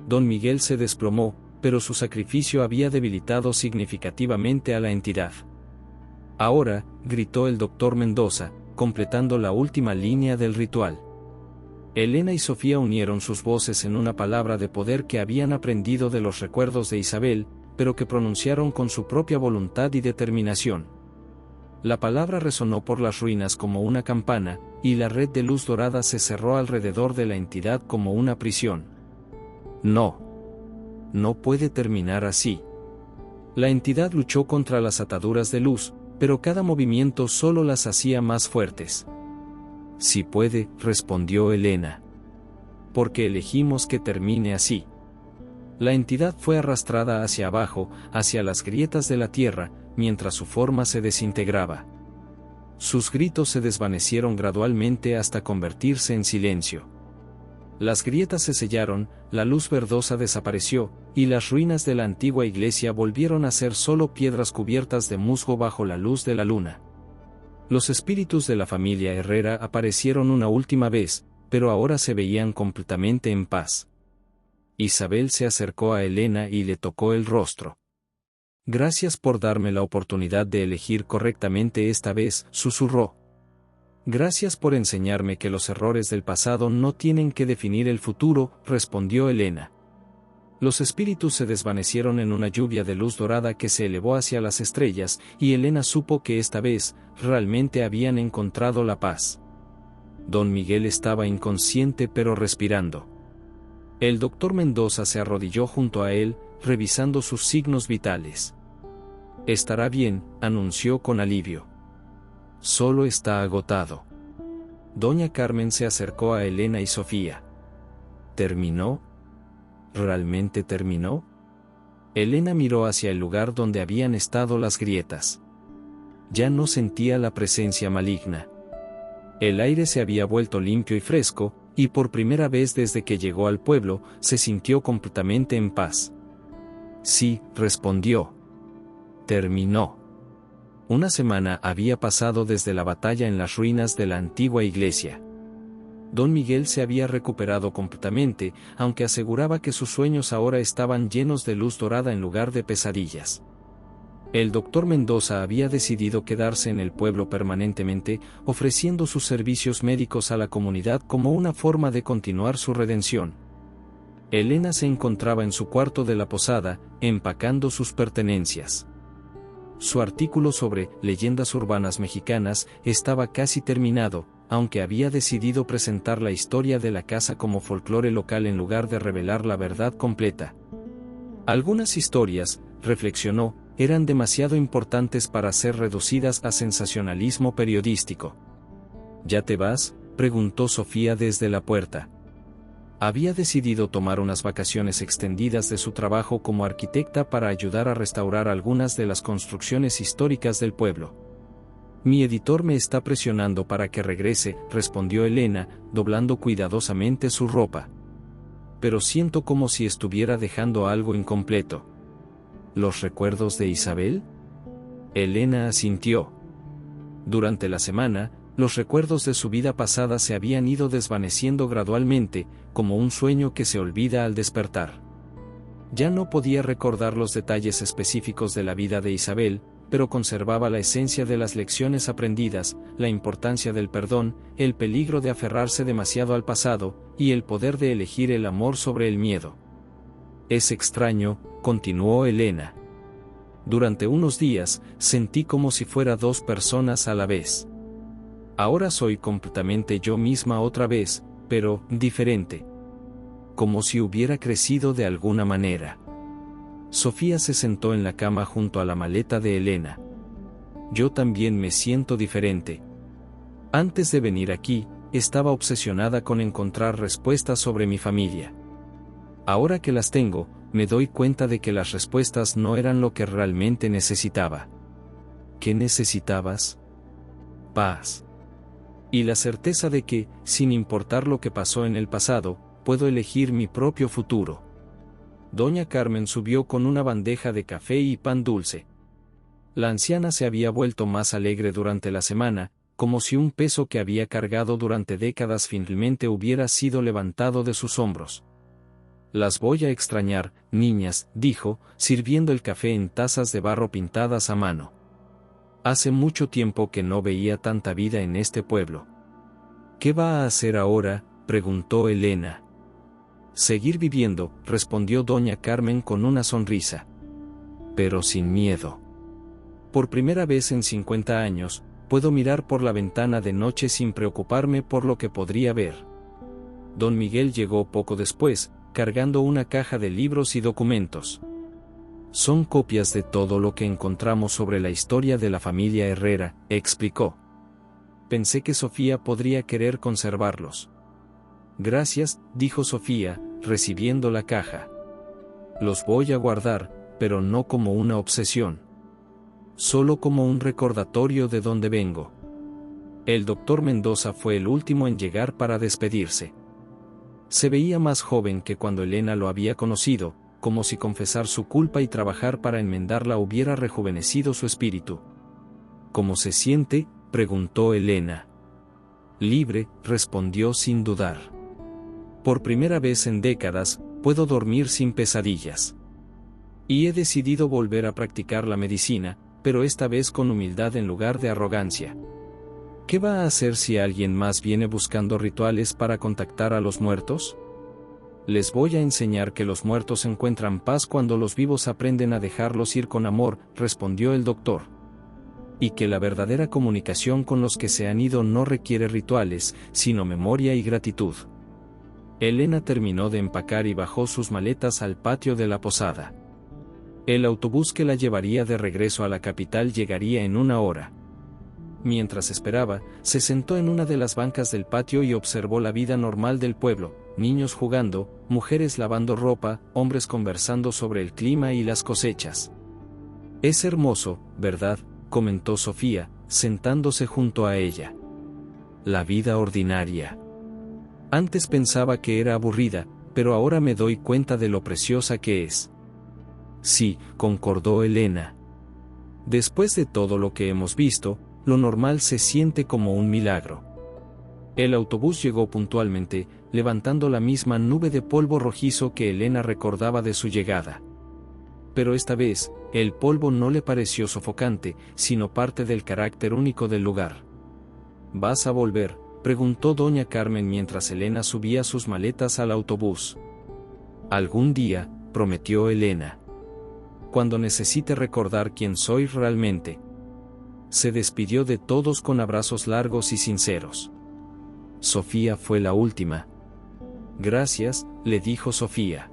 Don Miguel se desplomó, pero su sacrificio había debilitado significativamente a la entidad. Ahora, gritó el doctor Mendoza, completando la última línea del ritual. Elena y Sofía unieron sus voces en una palabra de poder que habían aprendido de los recuerdos de Isabel, pero que pronunciaron con su propia voluntad y determinación. La palabra resonó por las ruinas como una campana, y la red de luz dorada se cerró alrededor de la entidad como una prisión. No. No puede terminar así. La entidad luchó contra las ataduras de luz, pero cada movimiento solo las hacía más fuertes. Sí puede, respondió Elena. Porque elegimos que termine así. La entidad fue arrastrada hacia abajo, hacia las grietas de la tierra, mientras su forma se desintegraba. Sus gritos se desvanecieron gradualmente hasta convertirse en silencio. Las grietas se sellaron, la luz verdosa desapareció, y las ruinas de la antigua iglesia volvieron a ser solo piedras cubiertas de musgo bajo la luz de la luna. Los espíritus de la familia Herrera aparecieron una última vez, pero ahora se veían completamente en paz. Isabel se acercó a Elena y le tocó el rostro. Gracias por darme la oportunidad de elegir correctamente esta vez, susurró. Gracias por enseñarme que los errores del pasado no tienen que definir el futuro, respondió Elena. Los espíritus se desvanecieron en una lluvia de luz dorada que se elevó hacia las estrellas, y Elena supo que esta vez, realmente habían encontrado la paz. Don Miguel estaba inconsciente pero respirando. El doctor Mendoza se arrodilló junto a él, revisando sus signos vitales. Estará bien, anunció con alivio. Solo está agotado. Doña Carmen se acercó a Elena y Sofía. ¿Terminó? ¿Realmente terminó? Elena miró hacia el lugar donde habían estado las grietas. Ya no sentía la presencia maligna. El aire se había vuelto limpio y fresco, y por primera vez desde que llegó al pueblo, se sintió completamente en paz. Sí, respondió. Terminó. Una semana había pasado desde la batalla en las ruinas de la antigua iglesia. Don Miguel se había recuperado completamente, aunque aseguraba que sus sueños ahora estaban llenos de luz dorada en lugar de pesadillas. El doctor Mendoza había decidido quedarse en el pueblo permanentemente, ofreciendo sus servicios médicos a la comunidad como una forma de continuar su redención. Elena se encontraba en su cuarto de la posada, empacando sus pertenencias. Su artículo sobre leyendas urbanas mexicanas estaba casi terminado, aunque había decidido presentar la historia de la casa como folclore local en lugar de revelar la verdad completa. Algunas historias, reflexionó, eran demasiado importantes para ser reducidas a sensacionalismo periodístico. ¿Ya te vas?, preguntó Sofía desde la puerta. Había decidido tomar unas vacaciones extendidas de su trabajo como arquitecta para ayudar a restaurar algunas de las construcciones históricas del pueblo. Mi editor me está presionando para que regrese, respondió Elena, doblando cuidadosamente su ropa. Pero siento como si estuviera dejando algo incompleto. ¿Los recuerdos de Isabel? Elena asintió. Durante la semana, los recuerdos de su vida pasada se habían ido desvaneciendo gradualmente, como un sueño que se olvida al despertar. Ya no podía recordar los detalles específicos de la vida de Isabel, pero conservaba la esencia de las lecciones aprendidas, la importancia del perdón, el peligro de aferrarse demasiado al pasado, y el poder de elegir el amor sobre el miedo. Es extraño, continuó Elena. Durante unos días, sentí como si fuera dos personas a la vez. Ahora soy completamente yo misma otra vez, pero diferente. Como si hubiera crecido de alguna manera. Sofía se sentó en la cama junto a la maleta de Elena. Yo también me siento diferente. Antes de venir aquí, estaba obsesionada con encontrar respuestas sobre mi familia. Ahora que las tengo, me doy cuenta de que las respuestas no eran lo que realmente necesitaba. ¿Qué necesitabas? Paz. Y la certeza de que, sin importar lo que pasó en el pasado, puedo elegir mi propio futuro. Doña Carmen subió con una bandeja de café y pan dulce. La anciana se había vuelto más alegre durante la semana, como si un peso que había cargado durante décadas finalmente hubiera sido levantado de sus hombros. Las voy a extrañar, niñas, dijo, sirviendo el café en tazas de barro pintadas a mano. Hace mucho tiempo que no veía tanta vida en este pueblo. ¿Qué va a hacer ahora?, preguntó Elena. Seguir viviendo, respondió doña Carmen con una sonrisa. Pero sin miedo. Por primera vez en 50 años, puedo mirar por la ventana de noche sin preocuparme por lo que podría ver. Don Miguel llegó poco después, cargando una caja de libros y documentos. Son copias de todo lo que encontramos sobre la historia de la familia Herrera, explicó. Pensé que Sofía podría querer conservarlos. Gracias, dijo Sofía, recibiendo la caja. Los voy a guardar, pero no como una obsesión. Solo como un recordatorio de dónde vengo. El doctor Mendoza fue el último en llegar para despedirse. Se veía más joven que cuando Elena lo había conocido, como si confesar su culpa y trabajar para enmendarla hubiera rejuvenecido su espíritu. ¿Cómo se siente?, preguntó Elena. Libre, respondió sin dudar. Por primera vez en décadas, puedo dormir sin pesadillas. Y he decidido volver a practicar la medicina, pero esta vez con humildad en lugar de arrogancia. ¿Qué va a hacer si alguien más viene buscando rituales para contactar a los muertos? Les voy a enseñar que los muertos encuentran paz cuando los vivos aprenden a dejarlos ir con amor, respondió el doctor. Y que la verdadera comunicación con los que se han ido no requiere rituales, sino memoria y gratitud. Elena terminó de empacar y bajó sus maletas al patio de la posada. El autobús que la llevaría de regreso a la capital llegaría en 1 hora. Mientras esperaba, se sentó en una de las bancas del patio y observó la vida normal del pueblo, niños jugando, mujeres lavando ropa, hombres conversando sobre el clima y las cosechas. Es hermoso, ¿verdad?, comentó Sofía, sentándose junto a ella. La vida ordinaria. Antes pensaba que era aburrida, pero ahora me doy cuenta de lo preciosa que es. Sí, concordó Elena. Después de todo lo que hemos visto, lo normal se siente como un milagro. El autobús llegó puntualmente, levantando la misma nube de polvo rojizo que Elena recordaba de su llegada. Pero esta vez, el polvo no le pareció sofocante, sino parte del carácter único del lugar. ¿Vas a volver?, preguntó doña Carmen mientras Elena subía sus maletas al autobús. Algún día, prometió Elena. Cuando necesite recordar quién soy realmente. Se despidió de todos con abrazos largos y sinceros. Sofía fue la última. Gracias, le dijo Sofía.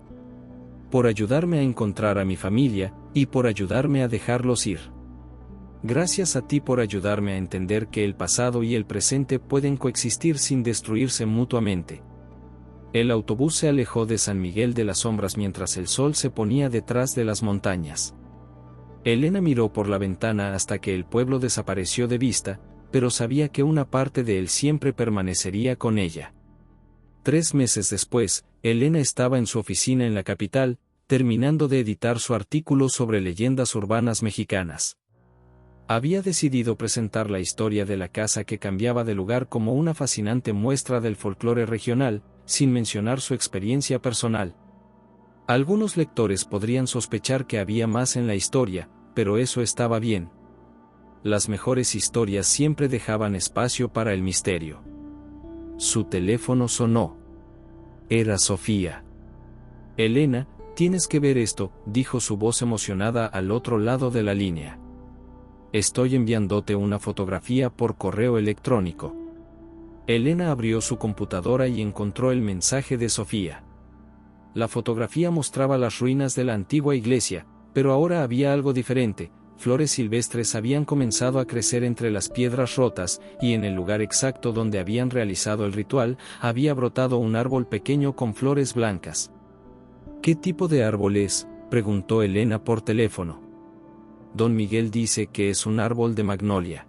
Por ayudarme a encontrar a mi familia, y por ayudarme a dejarlos ir. Gracias a ti por ayudarme a entender que el pasado y el presente pueden coexistir sin destruirse mutuamente. El autobús se alejó de San Miguel de las Sombras mientras el sol se ponía detrás de las montañas. Elena miró por la ventana hasta que el pueblo desapareció de vista, pero sabía que una parte de él siempre permanecería con ella. 3 meses después, Elena estaba en su oficina en la capital, terminando de editar su artículo sobre leyendas urbanas mexicanas. Había decidido presentar la historia de la casa que cambiaba de lugar como una fascinante muestra del folclore regional, sin mencionar su experiencia personal. Algunos lectores podrían sospechar que había más en la historia, pero eso estaba bien. Las mejores historias siempre dejaban espacio para el misterio. Su teléfono sonó. Era Sofía. Elena, tienes que ver esto, dijo su voz emocionada al otro lado de la línea. Estoy enviándote una fotografía por correo electrónico. Elena abrió su computadora y encontró el mensaje de Sofía. La fotografía mostraba las ruinas de la antigua iglesia, pero ahora había algo diferente. Flores silvestres habían comenzado a crecer entre las piedras rotas, y en el lugar exacto donde habían realizado el ritual, había brotado un árbol pequeño con flores blancas. ¿Qué tipo de árbol es?, preguntó Elena por teléfono. Don Miguel dice que es un árbol de magnolia.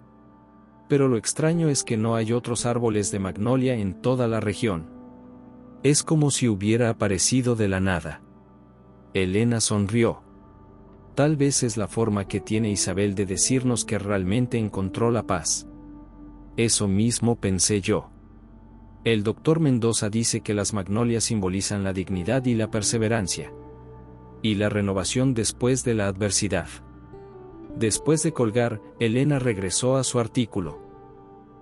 Pero lo extraño es que no hay otros árboles de magnolia en toda la región. Es como si hubiera aparecido de la nada. Elena sonrió. Tal vez es la forma que tiene Isabel de decirnos que realmente encontró la paz. Eso mismo pensé yo. El doctor Mendoza dice que las magnolias simbolizan la dignidad y la perseverancia. Y la renovación después de la adversidad. Después de colgar, Elena regresó a su artículo.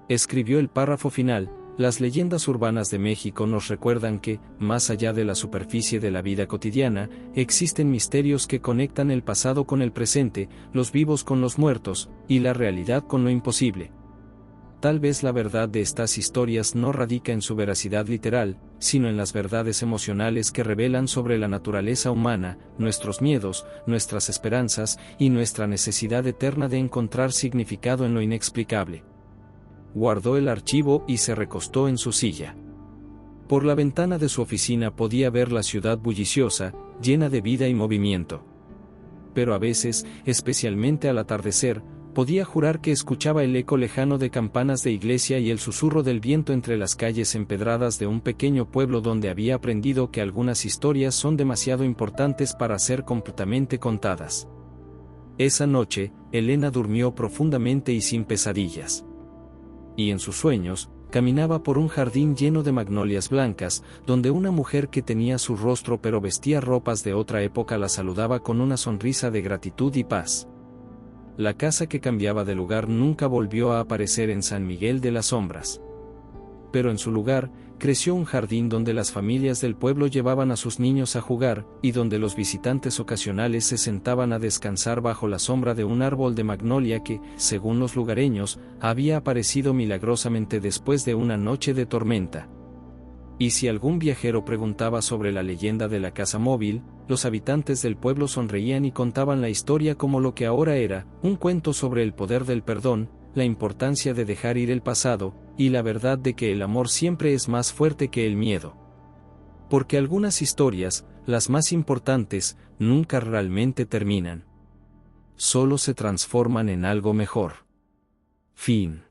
Escribió el párrafo final: las leyendas urbanas de México nos recuerdan que, más allá de la superficie de la vida cotidiana, existen misterios que conectan el pasado con el presente, los vivos con los muertos, y la realidad con lo imposible. Tal vez la verdad de estas historias no radica en su veracidad literal, sino en las verdades emocionales que revelan sobre la naturaleza humana, nuestros miedos, nuestras esperanzas, y nuestra necesidad eterna de encontrar significado en lo inexplicable. Guardó el archivo y se recostó en su silla. Por la ventana de su oficina podía ver la ciudad bulliciosa, llena de vida y movimiento. Pero a veces, especialmente al atardecer, podía jurar que escuchaba el eco lejano de campanas de iglesia y el susurro del viento entre las calles empedradas de un pequeño pueblo donde había aprendido que algunas historias son demasiado importantes para ser completamente contadas. Esa noche, Elena durmió profundamente y sin pesadillas. Y en sus sueños, caminaba por un jardín lleno de magnolias blancas, donde una mujer que tenía su rostro pero vestía ropas de otra época la saludaba con una sonrisa de gratitud y paz. La casa que cambiaba de lugar nunca volvió a aparecer en San Miguel de las Sombras. Pero en su lugar, creció un jardín donde las familias del pueblo llevaban a sus niños a jugar, y donde los visitantes ocasionales se sentaban a descansar bajo la sombra de un árbol de magnolia que, según los lugareños, había aparecido milagrosamente después de una noche de tormenta. Y si algún viajero preguntaba sobre la leyenda de la casa móvil, los habitantes del pueblo sonreían y contaban la historia como lo que ahora era, un cuento sobre el poder del perdón, la importancia de dejar ir el pasado, y la verdad de que el amor siempre es más fuerte que el miedo. Porque algunas historias, las más importantes, nunca realmente terminan. Solo se transforman en algo mejor. Fin.